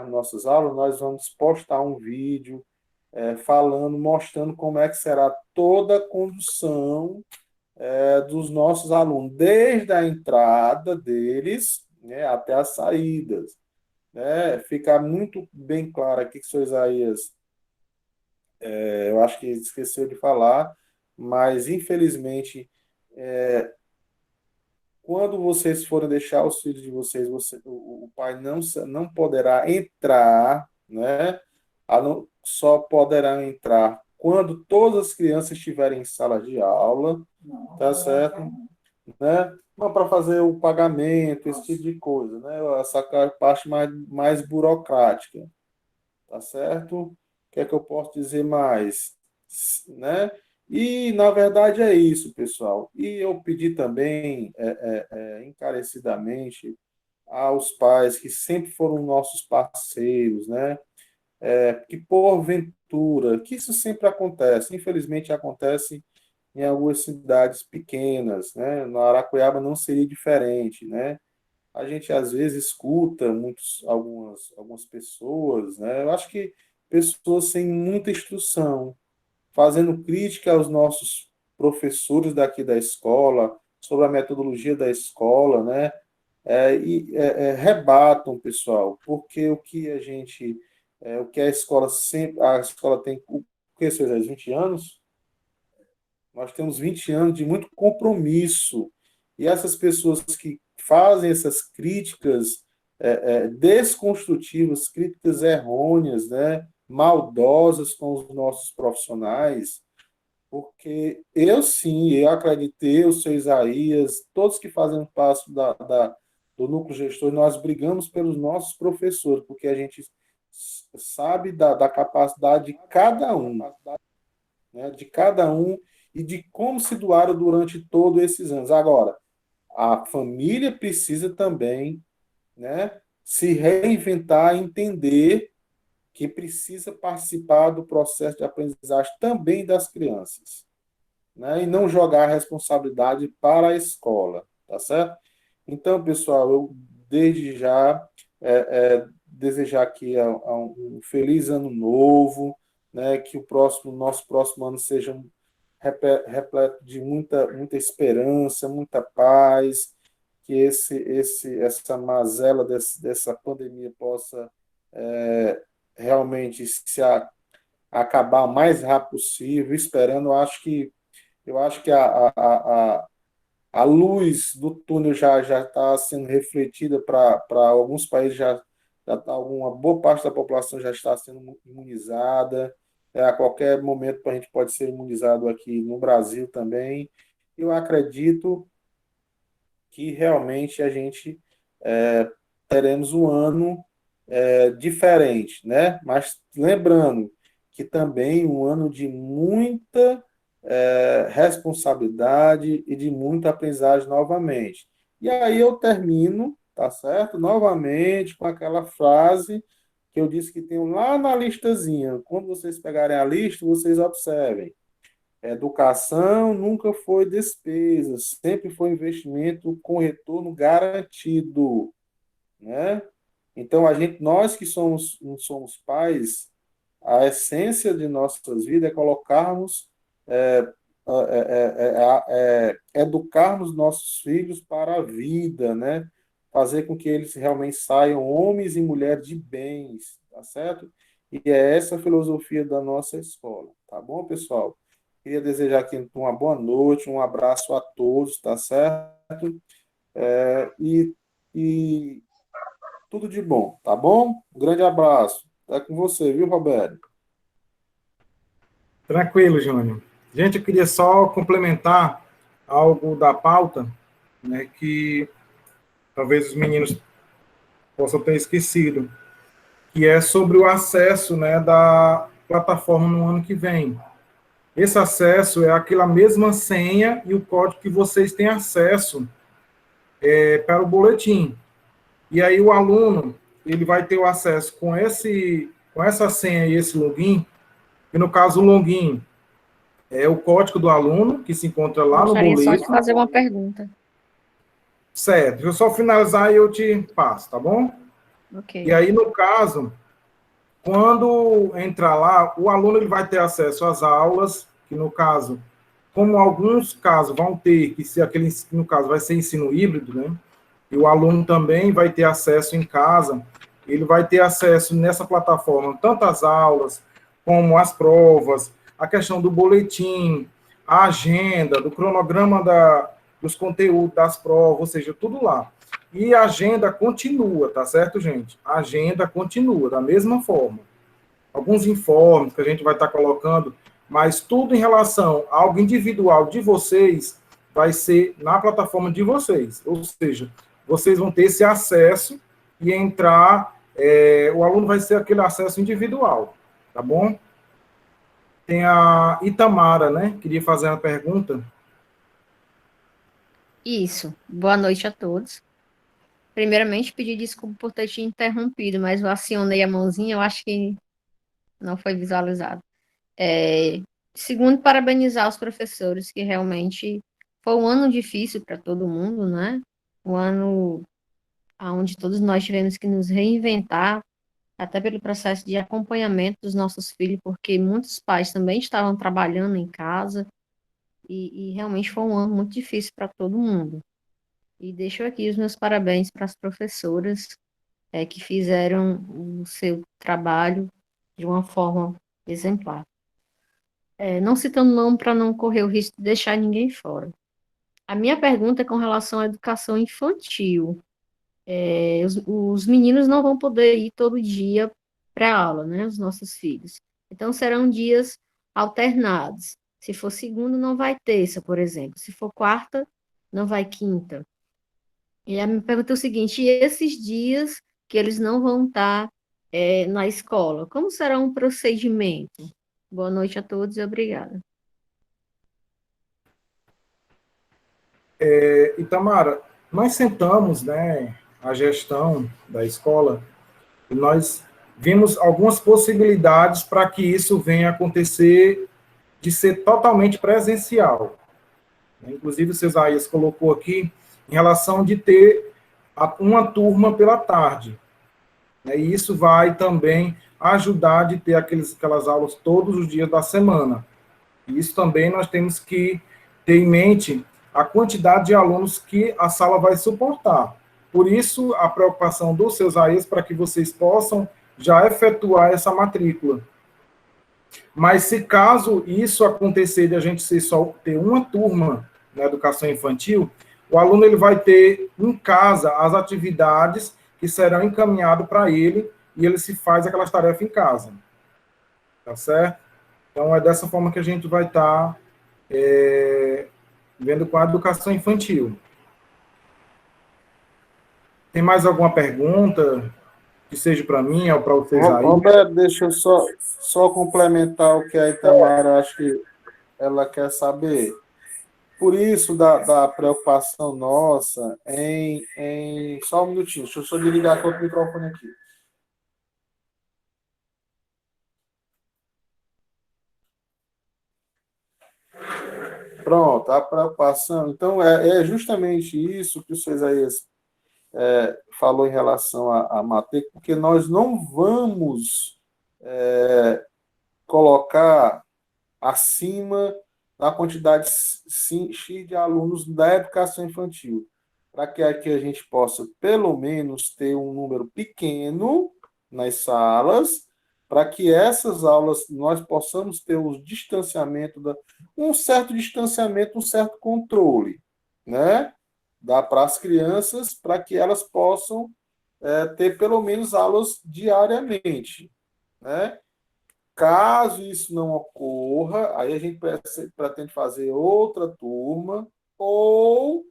nossas aulas, nós vamos postar um vídeo falando, mostrando como é que será toda a condução dos nossos alunos, desde a entrada deles, né, até as saídas. Né? Ficar muito bem claro aqui que o senhor Isaías, eu acho que esqueceu de falar, mas infelizmente, quando vocês forem deixar os filhos de vocês, o pai não poderá entrar, né? Só poderão entrar quando todas as crianças estiverem em sala de aula, tá certo? Né? Não para fazer o pagamento, esse tipo de coisa, né? Essa parte mais burocrática, tá certo? O que é que eu posso dizer mais? Né? E, na verdade, é isso, pessoal. E eu pedi também, encarecidamente, aos pais que sempre foram nossos parceiros, né? Que, porventura, que isso sempre acontece, infelizmente acontece em algumas cidades pequenas, né? No Araqueaba não seria diferente, né? A gente às vezes escuta algumas pessoas, né? Eu acho que pessoas sem muita instrução, fazendo crítica aos nossos professores daqui da escola, sobre a metodologia da escola, né? Rebatam, pessoal, porque o que a escola tem, o que, seus 20 anos? Nós temos 20 anos de muito compromisso. E essas pessoas que fazem essas críticas desconstrutivas, críticas errôneas, né, maldosas com os nossos profissionais, porque eu acreditei, o seu Isaías, todos que fazem parte do núcleo gestor, nós brigamos pelos nossos professores, porque a gente sabe da capacidade de cada um, né, de cada um e de como se doaram durante todos esses anos. Agora, a família precisa também, né, se reinventar, entender que precisa participar do processo de aprendizagem também das crianças, né, e não jogar a responsabilidade para a escola, tá certo? Então, pessoal, eu desde já desejar aqui um feliz ano novo, né, que nosso próximo ano seja repleto de muita esperança, muita paz, que essa mazela dessa pandemia possa realmente acabar o mais rápido possível, esperando, eu acho que a luz do túnel já está sendo refletida para alguns países, alguma boa parte da população já está sendo imunizada. A qualquer momento a gente pode ser imunizado aqui no Brasil também. Eu acredito que realmente a gente teremos um ano diferente, né? Mas lembrando que também um ano de muita responsabilidade e de muita aprendizagem novamente. E aí eu termino, tá certo? Novamente com aquela frase que eu disse que tem lá na listazinha. Quando vocês pegarem a lista, vocês observem. Educação nunca foi despesa, sempre foi investimento com retorno garantido, né? Então, nós que somos pais, a essência de nossas vidas é colocarmos educarmos nossos filhos para a vida, né? Fazer com que eles realmente saiam homens e mulheres de bens, tá certo? E é essa a filosofia da nossa escola, tá bom, pessoal? Queria desejar aqui uma boa noite, um abraço a todos, tá certo? E tudo de bom, tá bom? Um grande abraço. É com você, viu, Roberto? Tranquilo, Júnior. Gente, eu queria só complementar algo da pauta, né, que talvez os meninos possam ter esquecido, que é sobre o acesso, né, da plataforma no ano que vem. Esse acesso é aquela mesma senha e o código que vocês têm acesso para o boletim. E aí o aluno, ele vai ter o acesso com essa senha e esse login, e no caso o login é o código do aluno, que se encontra lá no Gostaria só boleto. de fazer uma pergunta. Certo, deixa eu só finalizar e eu te passo, tá bom? Ok. E aí, no caso, quando entrar lá, o aluno ele vai ter acesso às aulas, que no caso, como alguns casos vão ter, que se aquele, no caso, vai ser ensino híbrido, né? E o aluno também vai ter acesso em casa, ele vai ter acesso nessa plataforma, tanto as aulas, como as provas, a questão do boletim, a agenda, do cronograma dos conteúdos das provas, ou seja, tudo lá. E a agenda continua, tá certo, gente? A agenda continua, da mesma forma. Alguns informes que a gente vai estar colocando, mas tudo em relação a algo individual de vocês vai ser na plataforma de vocês. Ou seja, vocês vão ter esse acesso e entrar, o aluno vai ser aquele acesso individual, tá bom? Tem a Itamara, né? Queria fazer uma pergunta. Isso. Boa noite a todos. Primeiramente, pedir desculpa por ter te interrompido, mas eu acionei a mãozinha, eu acho que não foi visualizado. É, segundo, parabenizar os professores, que realmente foi um ano difícil para todo mundo, né? Um ano onde todos nós tivemos que nos reinventar, até pelo processo de acompanhamento dos nossos filhos, porque muitos pais também estavam trabalhando em casa, e realmente foi um ano muito difícil para todo mundo. E deixo aqui os meus parabéns para as professoras, que fizeram o seu trabalho de uma forma exemplar. Não citando nome para não correr o risco de deixar ninguém fora. A minha pergunta é com relação à educação infantil. Os meninos não vão poder ir todo dia para a aula, né? Os nossos filhos. Então, serão dias alternados. Se for segunda, não vai terça, por exemplo. Se for quarta, não vai quinta. E a minha pergunta é o seguinte: e esses dias que eles não vão estar na escola, como será um procedimento? Boa noite a todos e obrigada. Itamara, nós sentamos, né, a gestão da escola e nós vimos algumas possibilidades para que isso venha a acontecer de ser totalmente presencial. Inclusive, o Cesaías colocou aqui em relação de ter uma turma pela tarde. E isso vai também ajudar de ter aquelas aulas todos os dias da semana. E isso também nós temos que ter em mente a quantidade de alunos que a sala vai suportar. Por isso, a preocupação dos seus AIs para que vocês possam já efetuar essa matrícula. Mas se caso isso acontecer de a gente só ter uma turma na educação infantil, o aluno ele vai ter em casa as atividades que serão encaminhadas para ele e ele se faz aquelas tarefas em casa. Tá certo? Então, é dessa forma que a gente vai estar vendo com a educação infantil. Tem mais alguma pergunta que seja para mim ou para vocês aí? Roberto, deixa eu só complementar o que a Itamara acho que ela quer saber. Por isso, da preocupação nossa em. Só um minutinho, deixa eu só desligar o microfone aqui. Pronto, a preocupação. Então, é justamente isso que o Cesaías falou em relação à matrícula, porque nós não vamos colocar acima da quantidade X de alunos da educação infantil, para que aqui a gente possa, pelo menos, ter um número pequeno nas salas, para que essas aulas nós possamos ter um distanciamento, um certo distanciamento, um certo controle, né? Dá para as crianças, para que elas possam ter pelo menos aulas diariamente, né? Caso isso não ocorra, aí a gente pretende fazer outra turma ou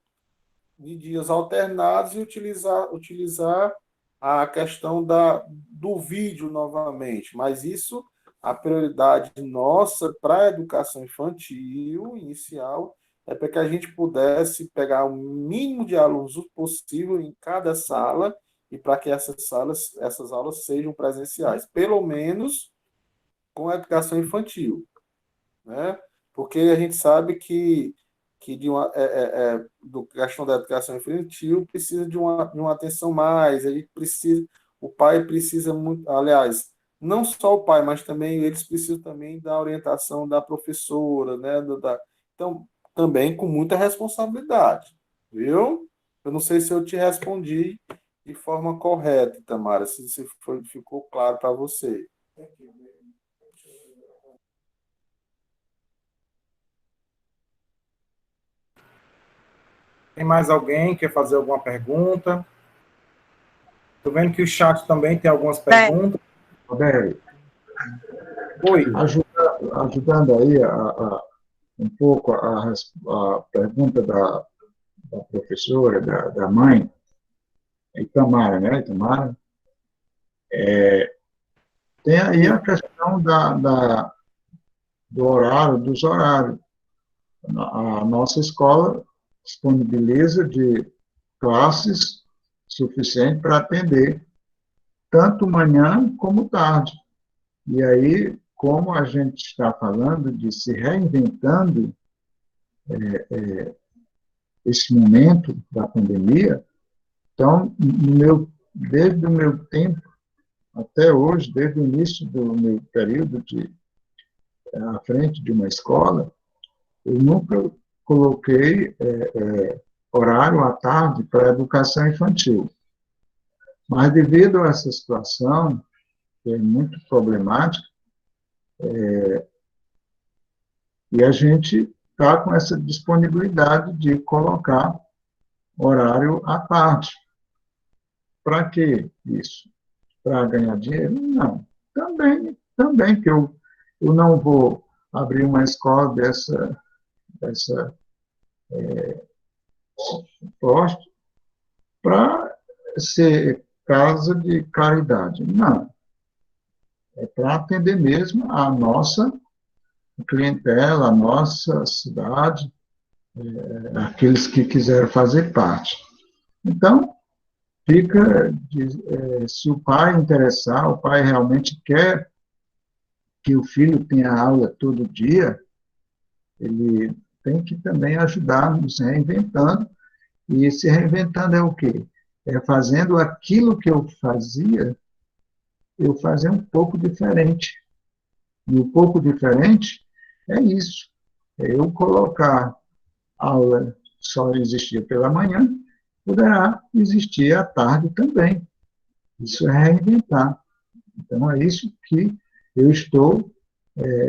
de dias alternados e utilizar a questão do vídeo novamente. Mas isso, a prioridade nossa para a educação infantil inicial é para que a gente pudesse pegar o mínimo de alunos possível em cada sala e para que essas aulas sejam presenciais, pelo menos com a educação infantil, né? Porque a gente sabe que do questão da educação infantil precisa de uma atenção mais, ele precisa, o pai precisa muito, aliás, não só o pai, mas também eles precisam também da orientação da professora, né? Então, também com muita responsabilidade, viu? Eu não sei se eu te respondi de forma correta, Tamara, se ficou claro para você. Tem mais alguém que quer fazer alguma pergunta? Estou vendo que o chat também tem algumas perguntas. Roberto, Oi. ajudando aí um pouco a pergunta da professora, da mãe, Itamara, né? Itamara, tem aí a questão do horário, dos horários. A nossa escola disponibiliza de classes suficiente para atender tanto manhã como tarde. E aí, como a gente está falando de se reinventando esse momento da pandemia, então, desde o meu tempo até hoje, desde o início do meu período à frente de uma escola, eu nunca coloquei horário à tarde para a educação infantil. Mas, devido a essa situação, que é muito problemática, e a gente está com essa disponibilidade de colocar horário à tarde. Para que isso? Para ganhar dinheiro? Não. Também que eu não vou abrir uma escola dessa suposta para ser casa de caridade. Não. É para atender mesmo a nossa clientela, a nossa cidade, aqueles que quiserem fazer parte. Então, se o pai interessar, o pai realmente quer que o filho tenha aula todo dia, ele tem que também ajudar nos reinventando, e se reinventando é o quê? É fazendo aquilo que eu fazia, eu fazer um pouco diferente. E um pouco diferente é isso, é eu colocar aula só existir pela manhã, poderá existir à tarde também. Isso é reinventar. Então, é isso que eu estou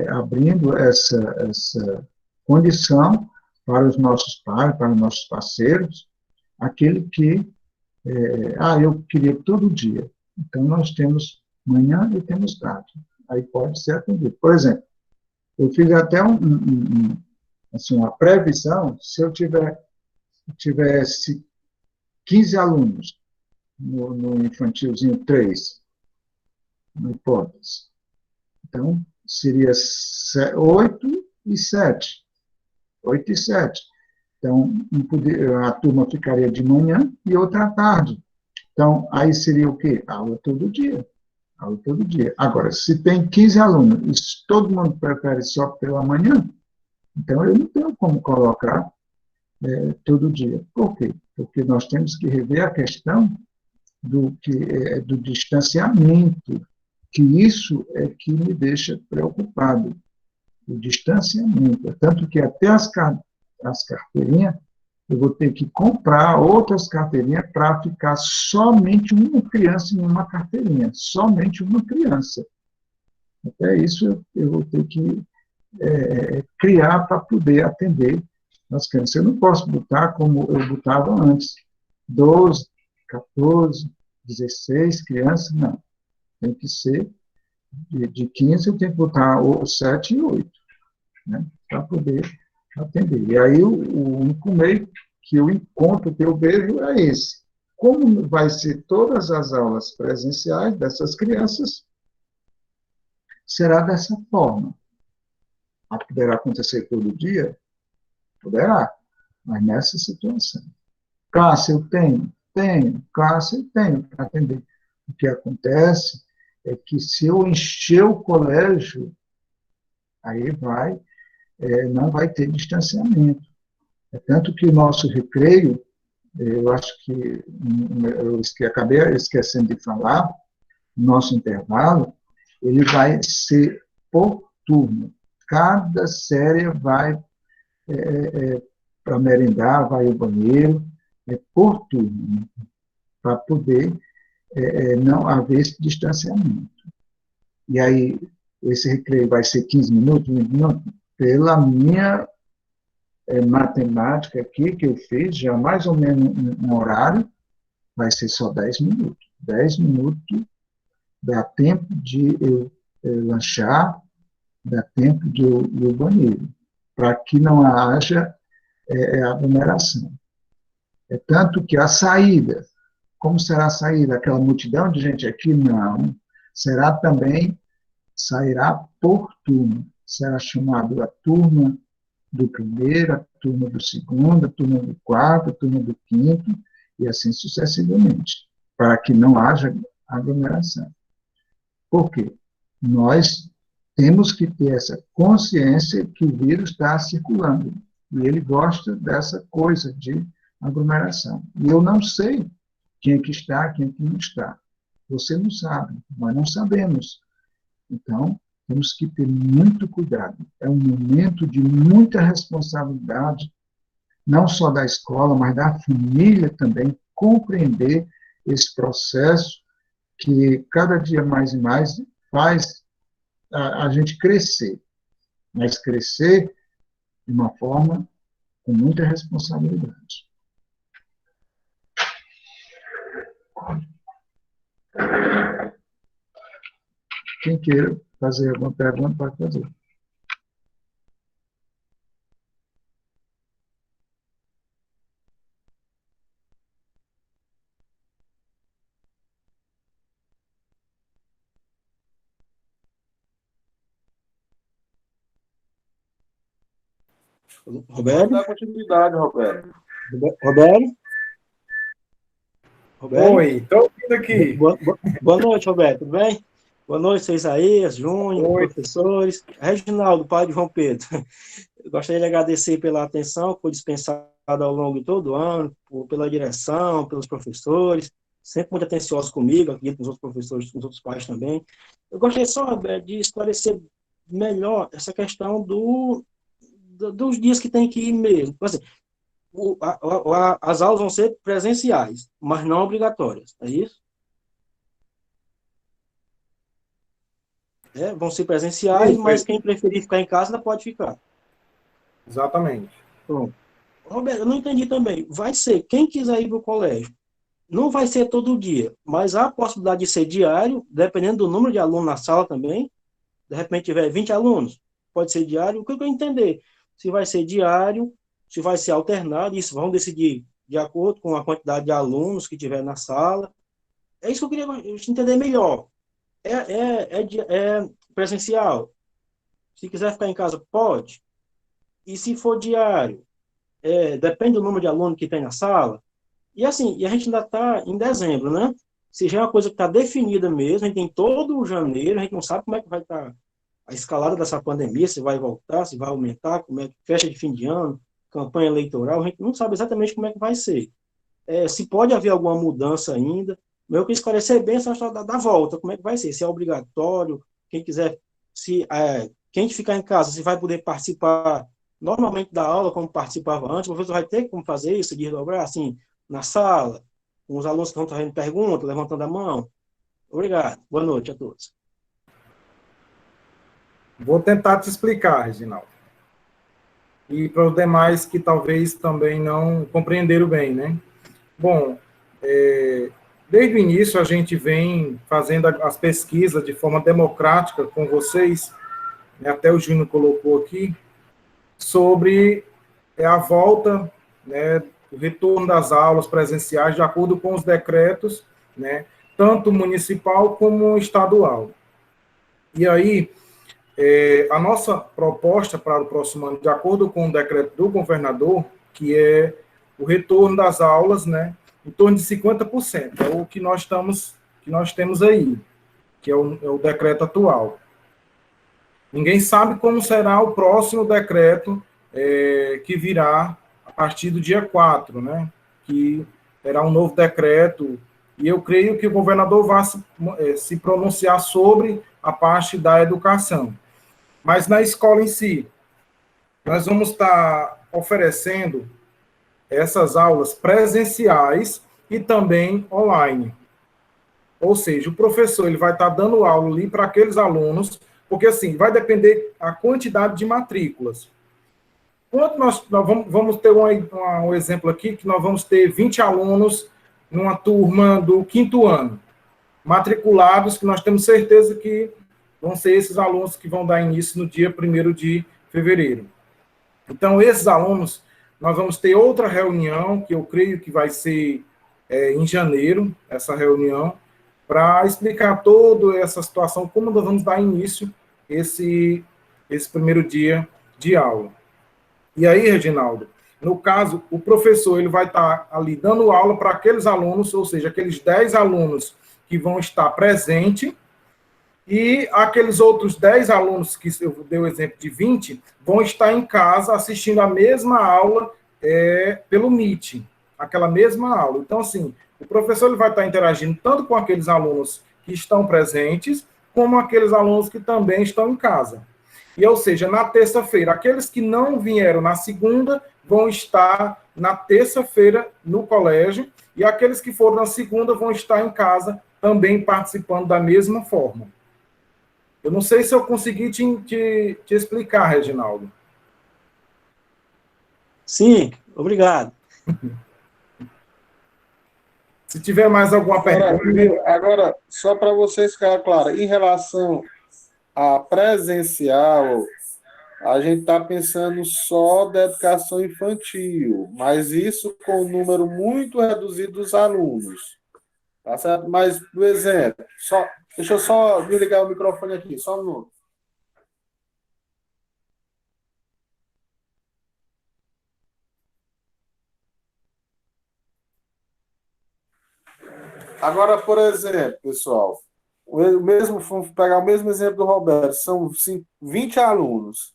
abrindo essa condição para os nossos pais, para os nossos parceiros, aquele que, eu queria todo dia. Então, nós temos manhã e temos tarde. Aí pode ser atendido. Por exemplo, eu fiz até assim, uma previsão, se eu tivesse 15 alunos no infantilzinho 3, na hipótese. Então, seria 8 e 7. 8 e 7. Então, a turma ficaria de manhã e outra à tarde. Então, aí seria o quê? Aula todo dia. Aula todo dia. Agora, se tem 15 alunos e todo mundo prefere só pela manhã, então eu não tenho como colocar todo dia. Por quê? Porque nós temos que rever a questão do distanciamento, que isso é que me deixa preocupado. o distanciamento. Tanto que até as carteirinhas, eu vou ter que comprar outras carteirinhas para ficar somente uma criança em uma carteirinha, somente uma criança. Até isso eu vou ter que criar para poder atender as crianças. Eu não posso botar como eu botava antes, 12, 14, 16 crianças, não. Tem que ser de 15, eu tenho que botar 7 e 8, né, para poder atender. E aí o único meio que eu encontro, que eu vejo, é esse. Como vai ser todas as aulas presenciais dessas crianças, será dessa forma. Poderá acontecer todo dia? Poderá, mas nessa situação. Classe eu tenho? Tenho. Classe eu tenho para atender. O que acontece é que se eu encher o colégio, aí não vai ter distanciamento. É tanto que o nosso recreio, eu acho que eu acabei esquecendo de falar, nosso intervalo, ele vai ser por turno. Cada série vai para merendar, vai ao banheiro, por turno, para poder não haver esse distanciamento. E aí, esse recreio vai ser 15 minutos, 20 minutos? Pela minha matemática aqui, que eu fiz, já mais ou menos um horário, vai ser só 10 minutos. 10 minutos dá tempo de eu lanchar, dá tempo de eu ir ao banheiro, para que não haja aglomeração. É tanto que a saída, como será a saída? Aquela multidão de gente aqui? Não. Será também, sairá por turno. Será chamado a turma do primeiro, a turma do segundo, a turma do quarto, a turma do quinto, e assim sucessivamente, para que não haja aglomeração. Por quê? Nós temos que ter essa consciência que o vírus está circulando, e ele gosta dessa coisa de aglomeração. E eu não sei quem é que está, quem é que não está. Você não sabe, nós não sabemos. Então, temos que ter muito cuidado. É um momento de muita responsabilidade, não só da escola, mas da família também, compreender esse processo que cada dia mais e mais faz a gente crescer, mas crescer de uma forma com muita responsabilidade. Quem queira fazer alguma pergunta, pode fazer. Vamos Roberto? dar continuidade, Roberto. Roberto? Roberto? Oi, estou ouvindo aqui. Boa noite, Roberto, tudo bem? Boa noite, Isaías, Júnior, Oi. professores. Reginaldo, pai de João Pedro. Eu gostaria de agradecer pela atenção que foi dispensada ao longo de todo o ano, pela direção, pelos professores, sempre muito atenciosos comigo, aqui com os outros professores, com os outros pais também. Eu gostaria só, Roberto, de esclarecer melhor essa questão dos dias que tem que ir mesmo. Por exemplo, as aulas vão ser presenciais, mas não obrigatórias, é isso? Vão ser presenciais, mas quem preferir ficar em casa ainda pode ficar. Exatamente. Pronto. Roberto, eu não entendi também. Vai ser, quem quiser ir para o colégio, não vai ser todo dia, mas há a possibilidade de ser diário, dependendo do número de alunos na sala também. De repente tiver 20 alunos, pode ser diário. O que eu quero entender? Se vai ser diário, se vai ser alternado, isso vão decidir de acordo com a quantidade de alunos que tiver na sala. É isso que eu queria entender melhor. É presencial. Se quiser ficar em casa, pode. E se for diário, depende do número de alunos que tem na sala. E assim, e a gente ainda está em dezembro, né? Se já é uma coisa que está definida mesmo, a gente tem todo o janeiro, a gente não sabe como é que vai estar a escalada dessa pandemia, se vai voltar, se vai aumentar, como é que fecha de fim de ano, campanha eleitoral, a gente não sabe exatamente como é que vai ser. Se pode haver alguma mudança ainda, mas eu queria esclarecer bem essa história da volta, como é que vai ser, se é obrigatório, quem quiser, quem ficar em casa, se vai poder participar normalmente da aula, como participava antes, o professor vai ter como fazer isso, desdobrar, assim, na sala, com os alunos que estão fazendo perguntas, levantando a mão. Obrigado. Boa noite a todos. Vou tentar te explicar, Reginaldo. E para os demais que talvez também não compreenderam bem, né? Bom, desde o início a gente vem fazendo as pesquisas de forma democrática com vocês, né, até o Júnior colocou aqui, sobre a volta, né, o retorno das aulas presenciais de acordo com os decretos, né, tanto municipal como estadual. E aí, a nossa proposta para o próximo ano, de acordo com o decreto do governador, que é o retorno das aulas, né, em torno de 50%, é o que nós temos aí, que é o decreto atual. Ninguém sabe como será o próximo decreto que virá a partir do dia 4, né, que terá um novo decreto, e eu creio que o governador vai se pronunciar sobre a parte da educação. Mas na escola em si, nós vamos estar oferecendo essas aulas presenciais e também online. Ou seja, o professor ele vai estar dando aula ali para aqueles alunos, porque assim, vai depender a quantidade de matrículas. Quanto nós vamos ter um exemplo aqui, que nós vamos ter 20 alunos numa turma do 5º ano, matriculados, que nós temos certeza que vão ser esses alunos que vão dar início no dia 1º de fevereiro. Então, esses alunos, nós vamos ter outra reunião, que eu creio que vai ser em janeiro, essa reunião, para explicar toda essa situação, como nós vamos dar início esse primeiro dia de aula. E aí, Reginaldo, no caso, o professor ele vai estar ali dando aula para aqueles alunos, ou seja, aqueles 10 alunos que vão estar presentes, e aqueles outros 10 alunos, que eu dei o exemplo de 20, vão estar em casa assistindo a mesma aula pelo Meet, aquela mesma aula. Então, assim, o professor ele vai estar interagindo tanto com aqueles alunos que estão presentes, como aqueles alunos que também estão em casa. E, ou seja, na terça-feira, aqueles que não vieram na segunda vão estar na terça-feira no colégio, e aqueles que foram na segunda vão estar em casa também participando da mesma forma. Eu não sei se eu consegui te explicar, Reginaldo. Sim, obrigado. Se tiver mais alguma pergunta... Agora, só para vocês ficarem claro, em relação a presencial, a gente está pensando só da educação infantil, mas isso com um número muito reduzido dos alunos. Tá certo? Mas, por exemplo, deixa eu só desligar o microfone aqui, só um minuto. Agora, por exemplo, pessoal, vamos pegar o mesmo exemplo do Roberto, são 20 alunos,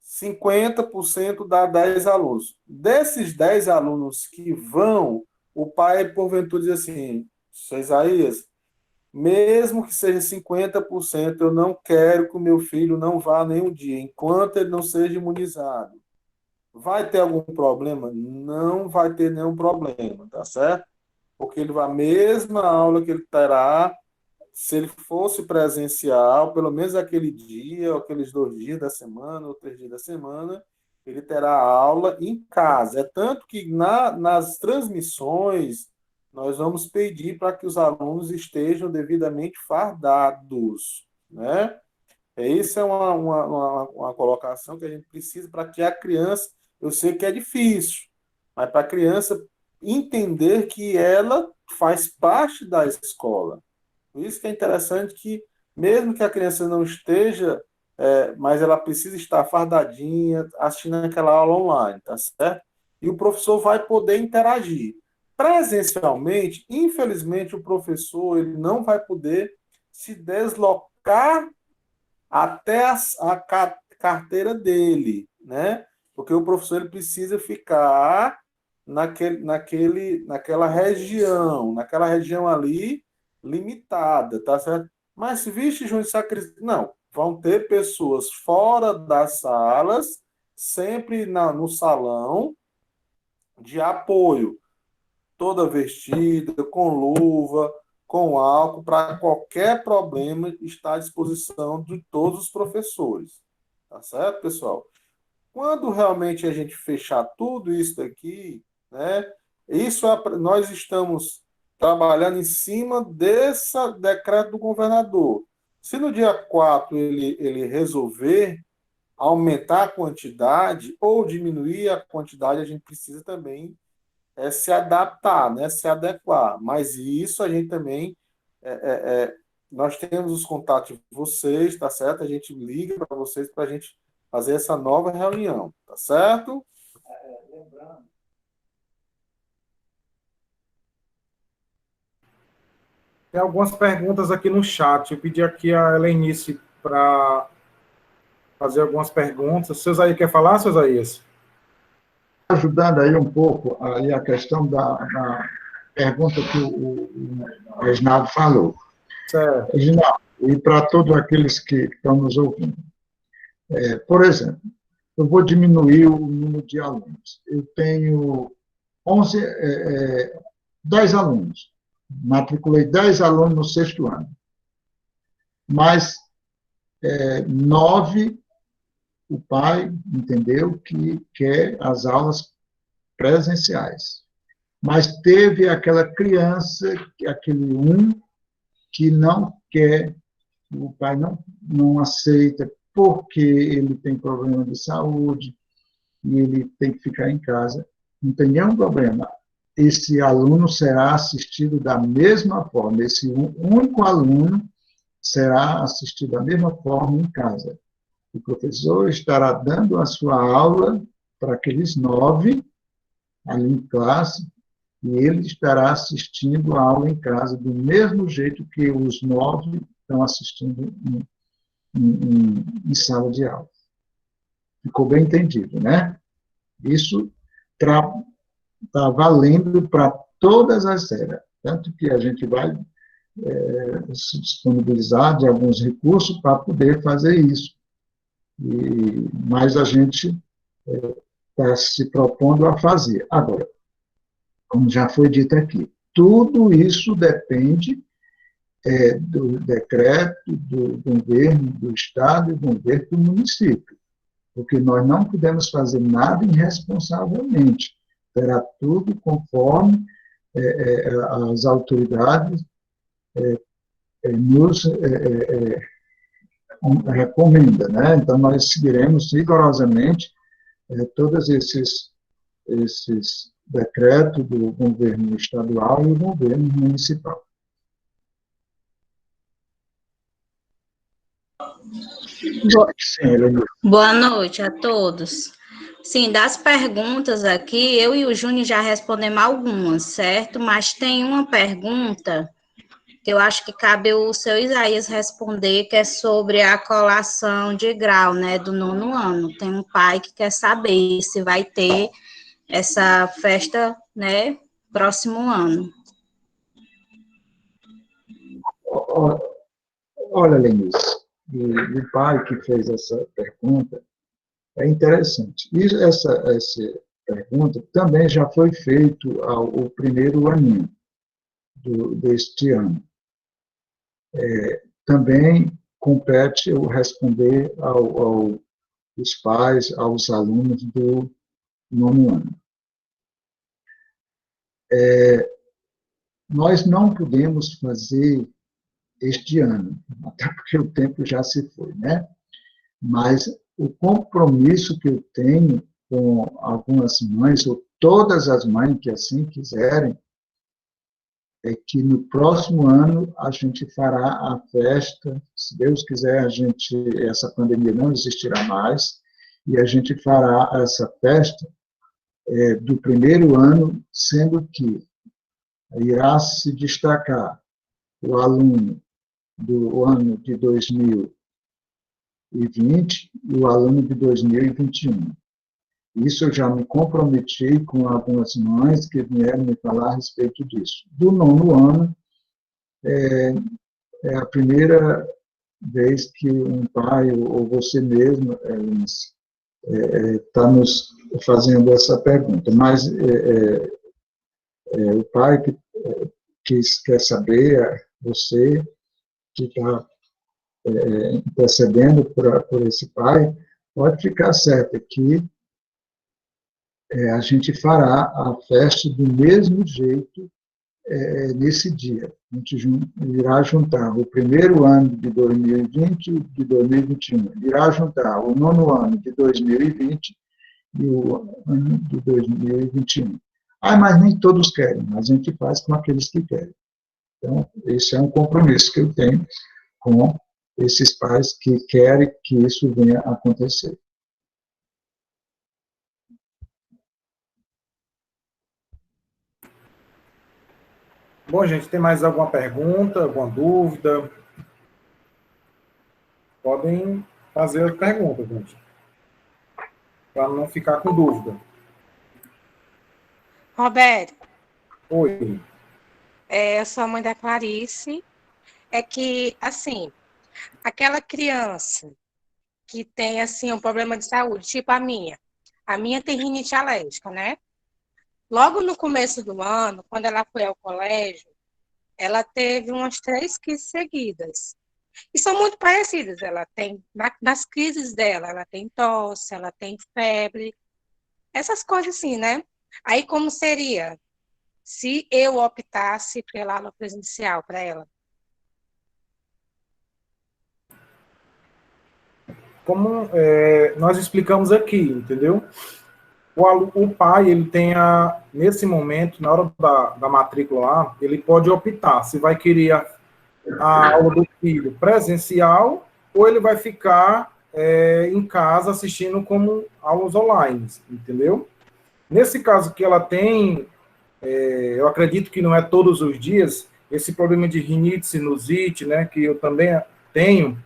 50% dá 10 alunos. Desses 10 alunos que vão, o pai, porventura, diz assim, Sr. Isaías, mesmo que seja 50%, eu não quero que o meu filho não vá nenhum dia, enquanto ele não seja imunizado. Vai ter algum problema? Não vai ter nenhum problema, tá certo? Porque ele vai a mesma aula que ele terá se ele fosse presencial, pelo menos aquele dia, ou aqueles 2 dias da semana, ou 3 dias da semana, ele terá aula em casa. É tanto que nas transmissões nós vamos pedir para que os alunos estejam devidamente fardados, né? Isso é uma colocação que a gente precisa para que a criança, eu sei que é difícil, mas para a criança entender que ela faz parte da escola. Por isso que é interessante que, mesmo que a criança não esteja, mas ela precisa estar fardadinha, assistindo aquela aula online, tá certo? E o professor vai poder interagir. Presencialmente, infelizmente, o professor ele não vai poder se deslocar até a carteira dele, né? Porque o professor ele precisa ficar naquela região ali limitada, tá certo? Mas, vixe, Júnior, não, vão ter pessoas fora das salas, sempre no salão, de apoio, toda vestida, com luva, com álcool, para qualquer problema estar à disposição de todos os professores. Tá certo, pessoal? Quando realmente a gente fechar tudo isso daqui, né, nós estamos trabalhando em cima desse decreto do governador. Se no dia 4 ele resolver aumentar a quantidade ou diminuir a quantidade, a gente precisa também se adaptar, né, se adequar. Mas isso a gente também nós temos os contatos de vocês, tá certo? A gente liga para vocês para a gente fazer essa nova reunião, tá certo? Lembrando. Tem algumas perguntas aqui no chat. Eu pedi aqui a Helenice para fazer algumas perguntas. O seu Isaías quer falar, seu Isaías? Ajudando aí um pouco aí a questão da pergunta que o Reginaldo falou. Certo. Reginaldo, e para todos aqueles que estão nos ouvindo. Por exemplo, eu vou diminuir o número de alunos. Eu tenho 10 alunos. Matriculei 10 alunos no 6º ano. Mas 9, o pai entendeu que quer as aulas presenciais. Mas teve aquela criança, aquele que não quer, o pai não aceita, porque ele tem problema de saúde, e ele tem que ficar em casa. Não tem nenhum problema. Esse aluno será assistido da mesma forma, esse único aluno será assistido da mesma forma em casa. O professor estará dando a sua aula para aqueles 9 ali em classe, e ele estará assistindo a aula em casa do mesmo jeito que os 9 estão assistindo em sala de aula. Ficou bem entendido, né? Isso está valendo para todas as séries, tanto que a gente vai se disponibilizar de alguns recursos para poder fazer isso. Mas a gente está se propondo a fazer. Agora, como já foi dito aqui, tudo isso depende do decreto do governo do Estado e do governo do município, porque nós não podemos fazer nada irresponsavelmente. Será tudo conforme as autoridades nos recomendam, né? Então, nós seguiremos rigorosamente todos esses decretos do governo estadual e do governo municipal. Boa noite a todos. Sim, das perguntas aqui, eu e o Júnior já respondemos algumas, certo? Mas tem uma pergunta que eu acho que cabe o seu Isaías responder, que é sobre a colação de grau, né, do 9º ano. Tem um pai que quer saber se vai ter essa festa, né, próximo ano. Olha, Lenice, o pai que fez essa pergunta é interessante. E essa pergunta também já foi feita ao primeiro aninho deste ano. Também compete eu responder aos pais, aos alunos do 9º ano. Nós não podemos fazer este ano, até porque o tempo já se foi, né? Mas o compromisso que eu tenho com algumas mães, ou todas as mães que assim quiserem, é que no próximo ano a gente fará a festa, se Deus quiser, essa pandemia não existirá mais, e a gente fará essa festa do primeiro ano, sendo que irá se destacar o aluno do ano de 2020 e o aluno de 2021. Isso eu já me comprometi com algumas mães que vieram me falar a respeito disso. Do 9º ano, a primeira vez que um pai, ou você mesmo, está nos fazendo essa pergunta. Mas o pai que quer saber, você que está intercedendo por esse pai, pode ficar certo que a gente fará a festa do mesmo jeito nesse dia. A gente irá juntar o primeiro ano de 2020 e de 2021. Irá juntar o nono ano de 2020 e o ano de 2021. Mas nem todos querem, mas a gente faz com aqueles que querem. Então, esse é um compromisso que eu tenho com esses pais que querem que isso venha a acontecer. Bom, gente, tem mais alguma pergunta, alguma dúvida? Podem fazer as perguntas, gente, para não ficar com dúvida. Roberto, Oi. eu sou a mãe da Clarice. É que, assim, aquela criança que tem, assim, um problema de saúde, tipo a minha tem rinite alérgica, né? Logo no começo do ano, quando ela foi ao colégio, ela teve umas 3 crises seguidas. E são muito parecidas. Ela tem, nas crises dela, ela tem tosse, ela tem febre, essas coisas assim, né? Aí, como seria se eu optasse pela aula presencial para ela? Como nós explicamos aqui, entendeu? O pai, ele tem nesse momento, na hora da matrícula lá, ele pode optar se vai querer a aula do filho presencial ou ele vai ficar em casa assistindo como aulas online, entendeu? Nesse caso que ela tem, eu acredito que não é todos os dias, esse problema de rinite, sinusite, né, que eu também tenho,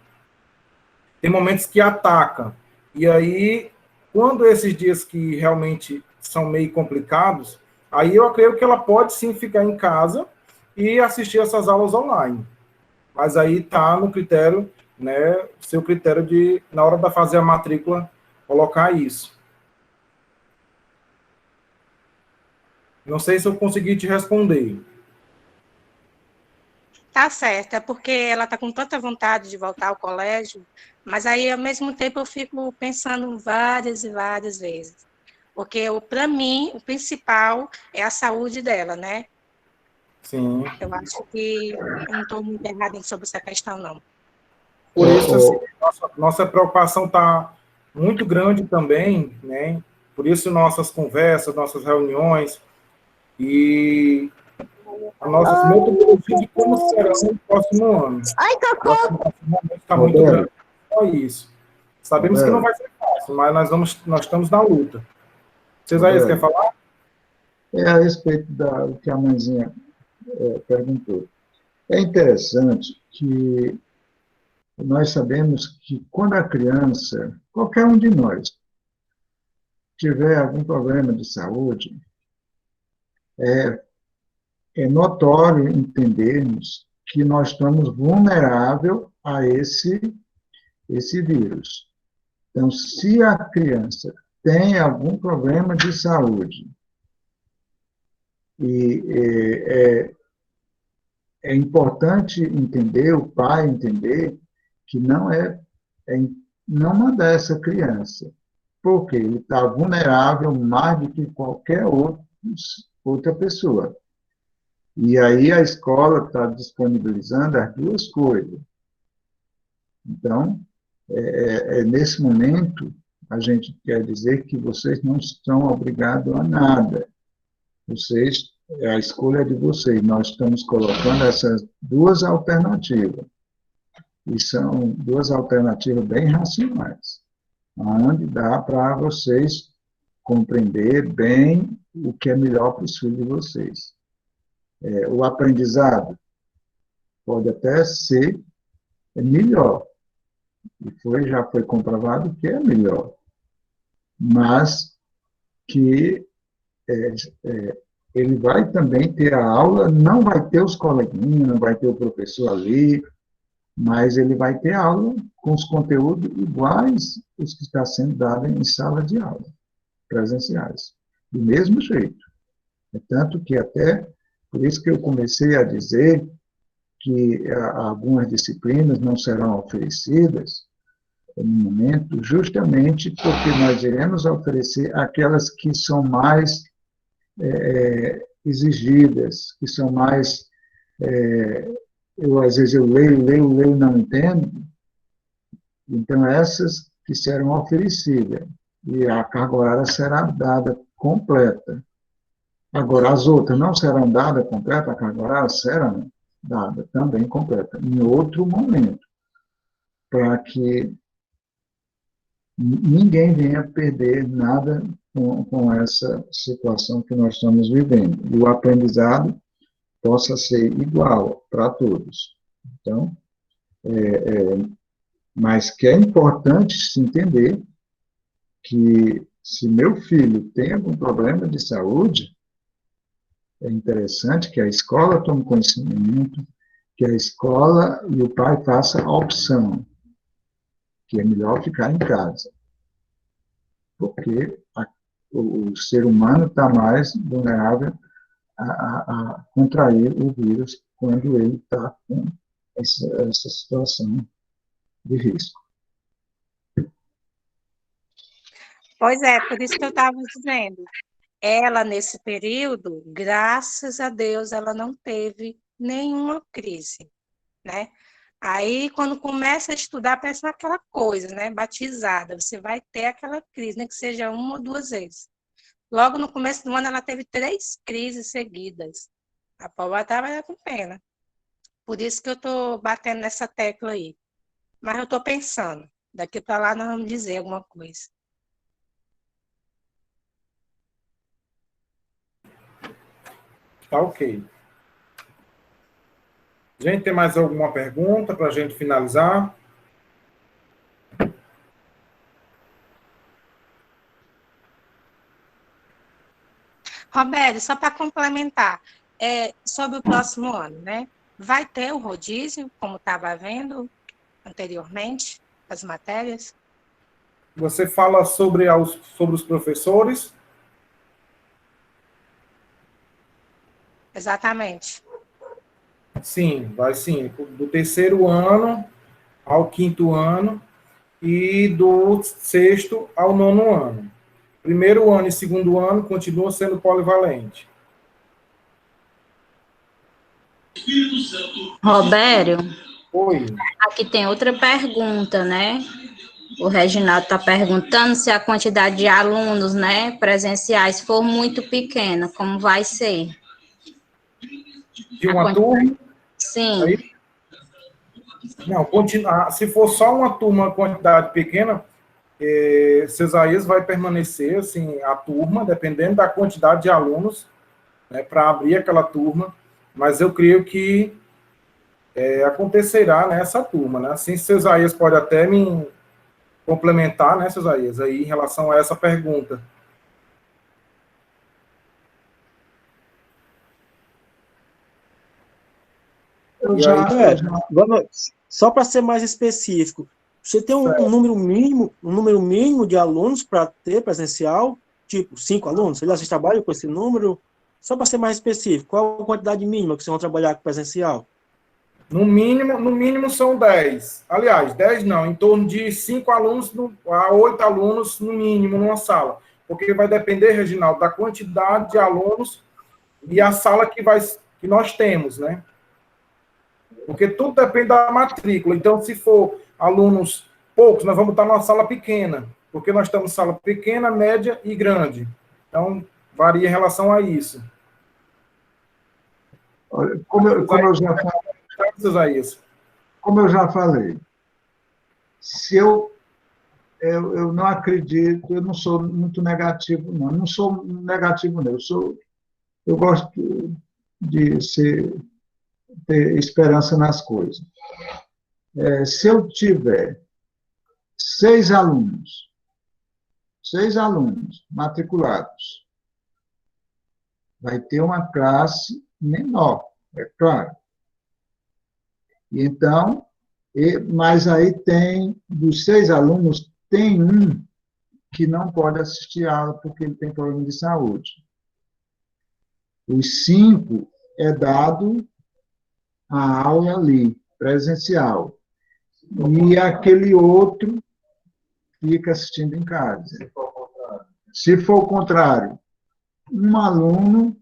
tem momentos que ataca. E aí, quando esses dias que realmente são meio complicados, aí eu creio que ela pode sim ficar em casa e assistir essas aulas online. Mas aí está no critério, né, seu critério de, na hora de fazer a matrícula, colocar isso. Não sei se eu consegui te responder. Tá certo, é porque ela está com tanta vontade de voltar ao colégio, mas aí, ao mesmo tempo, eu fico pensando várias e várias vezes. Porque, para mim, o principal é a saúde dela, né? Sim. Eu acho que eu não estou muito errada sobre essa questão, não. Por isso, assim, nossa preocupação está muito grande também, né? Por isso, nossas conversas, nossas reuniões e a nossa metodologia de como será no próximo ano. Ai, Cocô! Está muito grande. Só isso. Sabemos que não vai ser fácil, mas nós estamos na luta. Vocês aí querem falar? A respeito do que a mãezinha perguntou. É interessante que nós sabemos que quando a criança, qualquer um de nós, tiver algum problema de saúde, é notório entendermos que nós estamos vulneráveis a esse vírus. Então, se a criança tem algum problema de saúde e é importante entender, o pai entender, que não não mandar essa criança, porque ele está vulnerável mais do que qualquer outra pessoa. E aí a escola está disponibilizando as duas coisas. Então, nesse momento, a gente quer dizer que vocês não estão obrigados a nada. A escolha é de vocês. Nós estamos colocando essas duas alternativas. E são duas alternativas bem racionais, onde dá para vocês compreender bem o que é melhor para os filhos de vocês. O aprendizado pode até ser melhor, e já foi comprovado que é melhor, mas que ele vai também ter a aula, não vai ter os coleguinhas, não vai ter o professor ali, mas ele vai ter aula com os conteúdos iguais os que estão sendo dados em sala de aula, presenciais, do mesmo jeito. É tanto que até, por isso que eu comecei a dizer que algumas disciplinas não serão oferecidas no momento, justamente porque nós iremos oferecer aquelas que são mais exigidas, que são mais... às vezes eu leio, não entendo. Então, essas que serão oferecidas, e a carga horária será dada completa. Agora, as outras não serão dadas completa, a carga horária será dada também completa, em outro momento, para que ninguém venha perder nada com essa situação que nós estamos vivendo. E o aprendizado possa ser igual para todos. Então, mas que é importante se entender que se meu filho tem algum problema de saúde, é interessante que a escola tome conhecimento, que a escola e o pai façam a opção, que é melhor ficar em casa, porque o ser humano está mais vulnerável a contrair o vírus quando ele está com essa situação de risco. Pois é, por isso que eu estava dizendo. Ela, nesse período, graças a Deus, ela não teve nenhuma crise, né? Aí, quando começa a estudar, parece aquela coisa, né? Batizada, você vai ter aquela crise, nem que seja uma ou duas vezes. Logo no começo do ano, ela teve 3 crises seguidas. A Paula estava com pena. Por isso que eu estou batendo nessa tecla aí. Mas eu estou pensando, daqui para lá nós vamos dizer alguma coisa. Tá ok. Gente, tem mais alguma pergunta para a gente finalizar? Roberto, só para complementar, sobre o próximo ano, né? Vai ter o rodízio, como estava havendo anteriormente, as matérias? Você fala sobre os professores? Exatamente. Sim, vai sim. Do terceiro ano ao quinto ano e do sexto ao nono ano. Primeiro ano e segundo ano continuam sendo polivalente. Robério, Oi. aqui tem outra pergunta, né? O Reginaldo está perguntando se a quantidade de alunos, né, presenciais for muito pequena, como vai ser? De uma turma? Sim. Aí, não, se for só uma turma, quantidade pequena, Cesaías vai permanecer, assim, a turma, dependendo da quantidade de alunos, né, para abrir aquela turma, mas eu creio que acontecerá nessa turma, né? Assim, Cesaías pode até me complementar, né, Cesaías, aí em relação a essa pergunta. Só para ser mais específico, você tem um número mínimo de alunos para ter presencial, tipo 5 alunos? Vocês trabalham com esse número? Só para ser mais específico, qual a quantidade mínima que vocês vão trabalhar com presencial? No mínimo são 10. Aliás, 10 não, em torno de 5 alunos a 8 alunos no mínimo numa sala. Porque vai depender, Reginaldo, da quantidade de alunos e a sala que nós temos, né? Porque tudo depende da matrícula. Então, se for alunos poucos, nós vamos estar numa sala pequena, porque nós estamos em sala pequena, média e grande. Então, varia em relação a isso. Como eu já falei, se eu não acredito, eu não sou muito negativo, não. Eu não sou negativo, não. Eu gosto de ter esperança nas coisas. Se eu tiver 6 alunos matriculados, vai ter uma classe menor, é claro. E então, Mas aí tem, dos 6 alunos, tem um que não pode assistir a aula porque ele tem problema de saúde. Os 5 é dado a aula ali, presencial. E aquele outro fica assistindo em casa. Se for o contrário, um aluno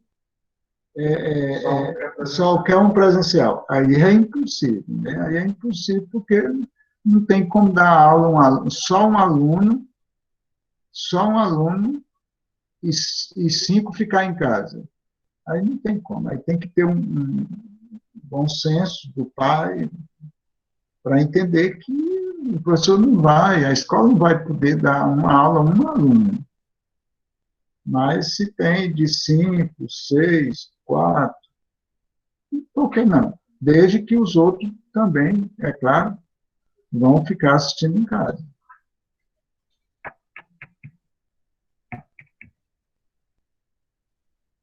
só quer um presencial. Aí é impossível, né? Aí é impossível porque não tem como dar aula só um aluno e 5 ficar em casa. Aí não tem como. Aí tem que ter um bom senso do pai para entender que o professor não vai, a escola não vai poder dar uma aula a um aluno. Mas se tem de 5, 6, 4, por que não? Desde que os outros também, é claro, vão ficar assistindo em casa.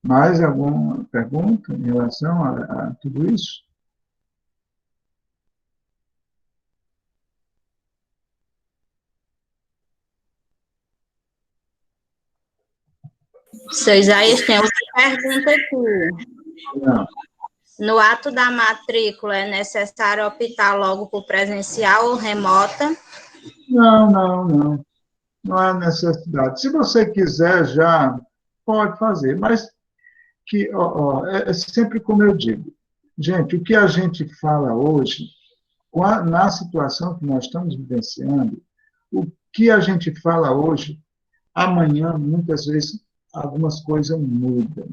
Mais alguma pergunta em relação a tudo isso? Seu Isaías, tem outra pergunta aqui. Não. No ato da matrícula, é necessário optar logo por presencial ou remota? Não há necessidade. Se você quiser já, pode fazer, mas que é sempre como eu digo. Gente, o que a gente fala hoje, na situação que nós estamos vivenciando, o que a gente fala hoje, amanhã, muitas vezes, algumas coisas mudam.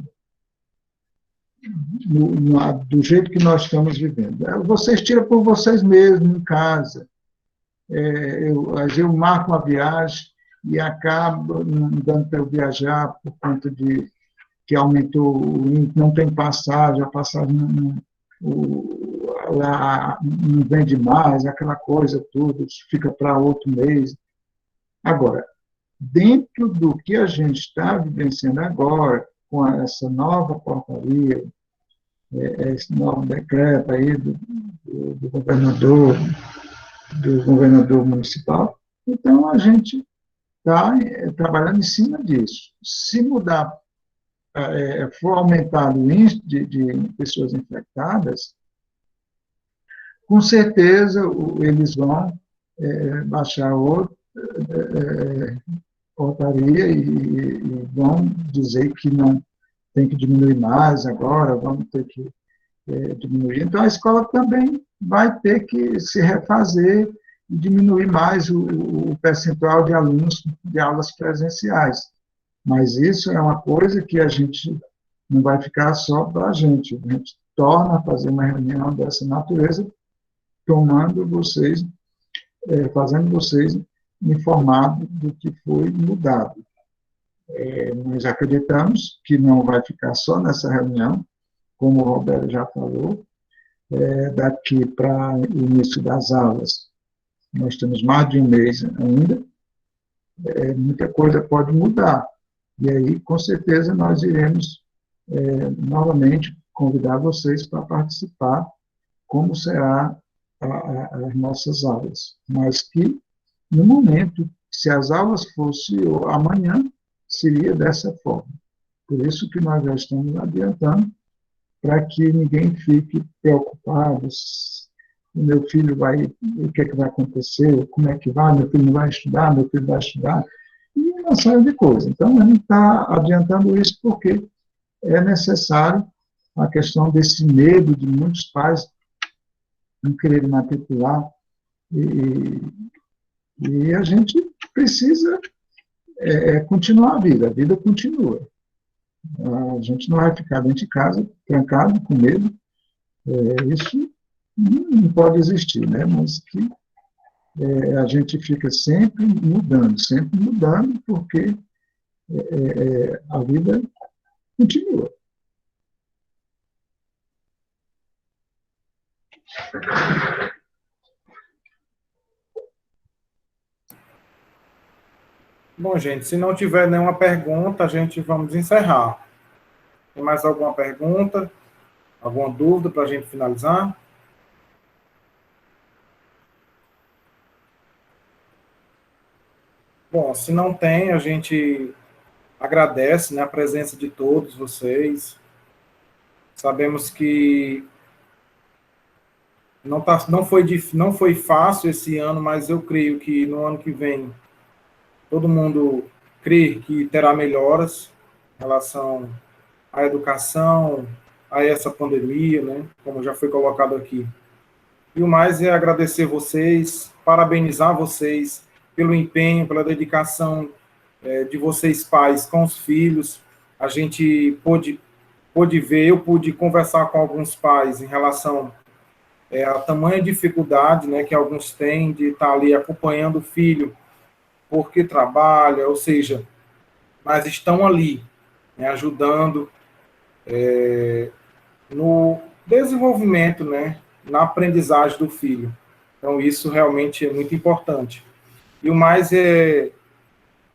Do jeito que nós estamos vivendo. Vocês tiram por vocês mesmos, em casa. Eu marco uma viagem e acabo não dando para eu viajar por conta de que aumentou, não tem passagem, a passagem lá não vende mais, aquela coisa tudo, fica para outro mês. Agora, dentro do que a gente está vivenciando agora, com essa nova portaria, esse novo decreto aí do governador municipal, então a gente está trabalhando em cima disso. Se mudar, for aumentar o índice de pessoas infectadas, com certeza eles vão baixar outra portaria e vão dizer que não tem que diminuir mais agora, vamos ter que diminuir. Então, a escola também vai ter que se refazer e diminuir mais o percentual de alunos de aulas presenciais. Mas isso é uma coisa que a gente não vai ficar só para a gente torna a fazer uma reunião dessa natureza, fazendo vocês informados do que foi mudado. Nós acreditamos que não vai ficar só nessa reunião, como o Roberto já falou, daqui para o início das aulas, nós temos mais de um mês ainda, muita coisa pode mudar. E aí, com certeza, nós iremos novamente convidar vocês para participar, como será as nossas aulas. Mas que, no momento, se as aulas fossem amanhã, seria dessa forma. Por isso que nós já estamos adiantando, para que ninguém fique preocupado, o meu filho o que é que vai acontecer, como é que vai, meu filho não vai estudar, meu filho vai estudar, e uma série de coisas. Então, a gente está adiantando isso porque é necessário a questão desse medo de muitos pais não quererem matricular, e a gente precisa continuar a vida continua. A gente não vai ficar dentro de casa, trancado, com medo, isso não pode existir, né? Mas que a gente fica sempre mudando, porque a vida continua. Bom, gente, se não tiver nenhuma pergunta, a gente vamos encerrar. Tem mais alguma pergunta? Alguma dúvida para a gente finalizar? Bom, se não tem, a gente agradece, né, a presença de todos vocês. Sabemos que não foi fácil esse ano, mas eu creio que no ano que vem todo mundo crê que terá melhoras em relação à educação, a essa pandemia, né, como já foi colocado aqui. E o mais é agradecer vocês, parabenizar vocês pelo empenho, pela dedicação de vocês pais com os filhos. A gente pôde ver, eu pude conversar com alguns pais em relação a tamanha dificuldade, né, que alguns têm de estar ali acompanhando o filho porque trabalha, ou seja, mas estão ali, né, ajudando no desenvolvimento, né, na aprendizagem do filho. Então, isso realmente é muito importante. E o mais é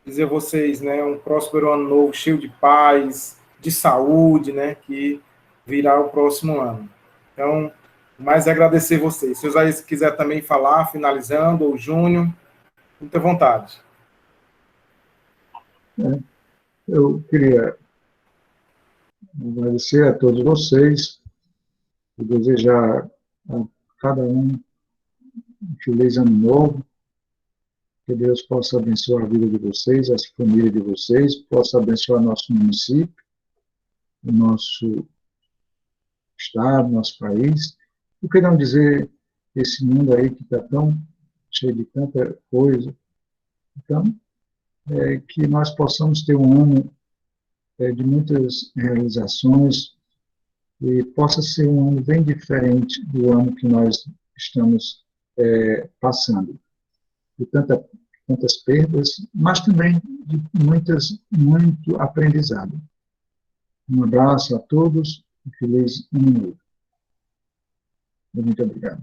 dizer a vocês, né, um próspero ano novo, cheio de paz, de saúde, né, que virá o próximo ano. Então, mais é agradecer vocês. Se o Isaías quiser também falar, finalizando, ou o Júnior, muita vontade. Eu queria agradecer a todos vocês e desejar a cada um um feliz ano novo, que Deus possa abençoar a vida de vocês, a família de vocês, possa abençoar nosso município, o nosso estado, nosso país. Por que não dizer esse mundo aí que está tão cheio de tanta coisa? Então, que nós possamos ter um ano de muitas realizações e possa ser um ano bem diferente do ano que nós estamos passando. De tantas perdas, mas também de muito aprendizado. Um abraço a todos e feliz ano novo. Muito obrigado.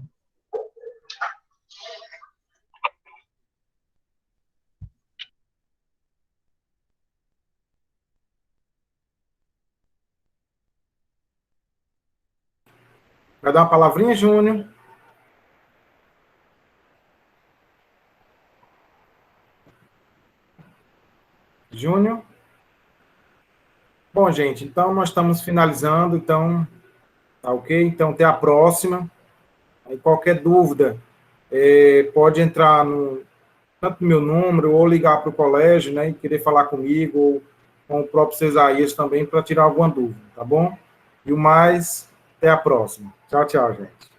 Vai dar uma palavrinha, Júnior? Júnior? Bom, gente, então nós estamos finalizando, então, tá ok? Então, até a próxima. Aí, qualquer dúvida, pode entrar tanto no meu número, ou ligar para o colégio, né, e querer falar comigo, ou com o próprio Cesaías também, para tirar alguma dúvida, tá bom? E o mais, até a próxima. Tchau, tchau, gente.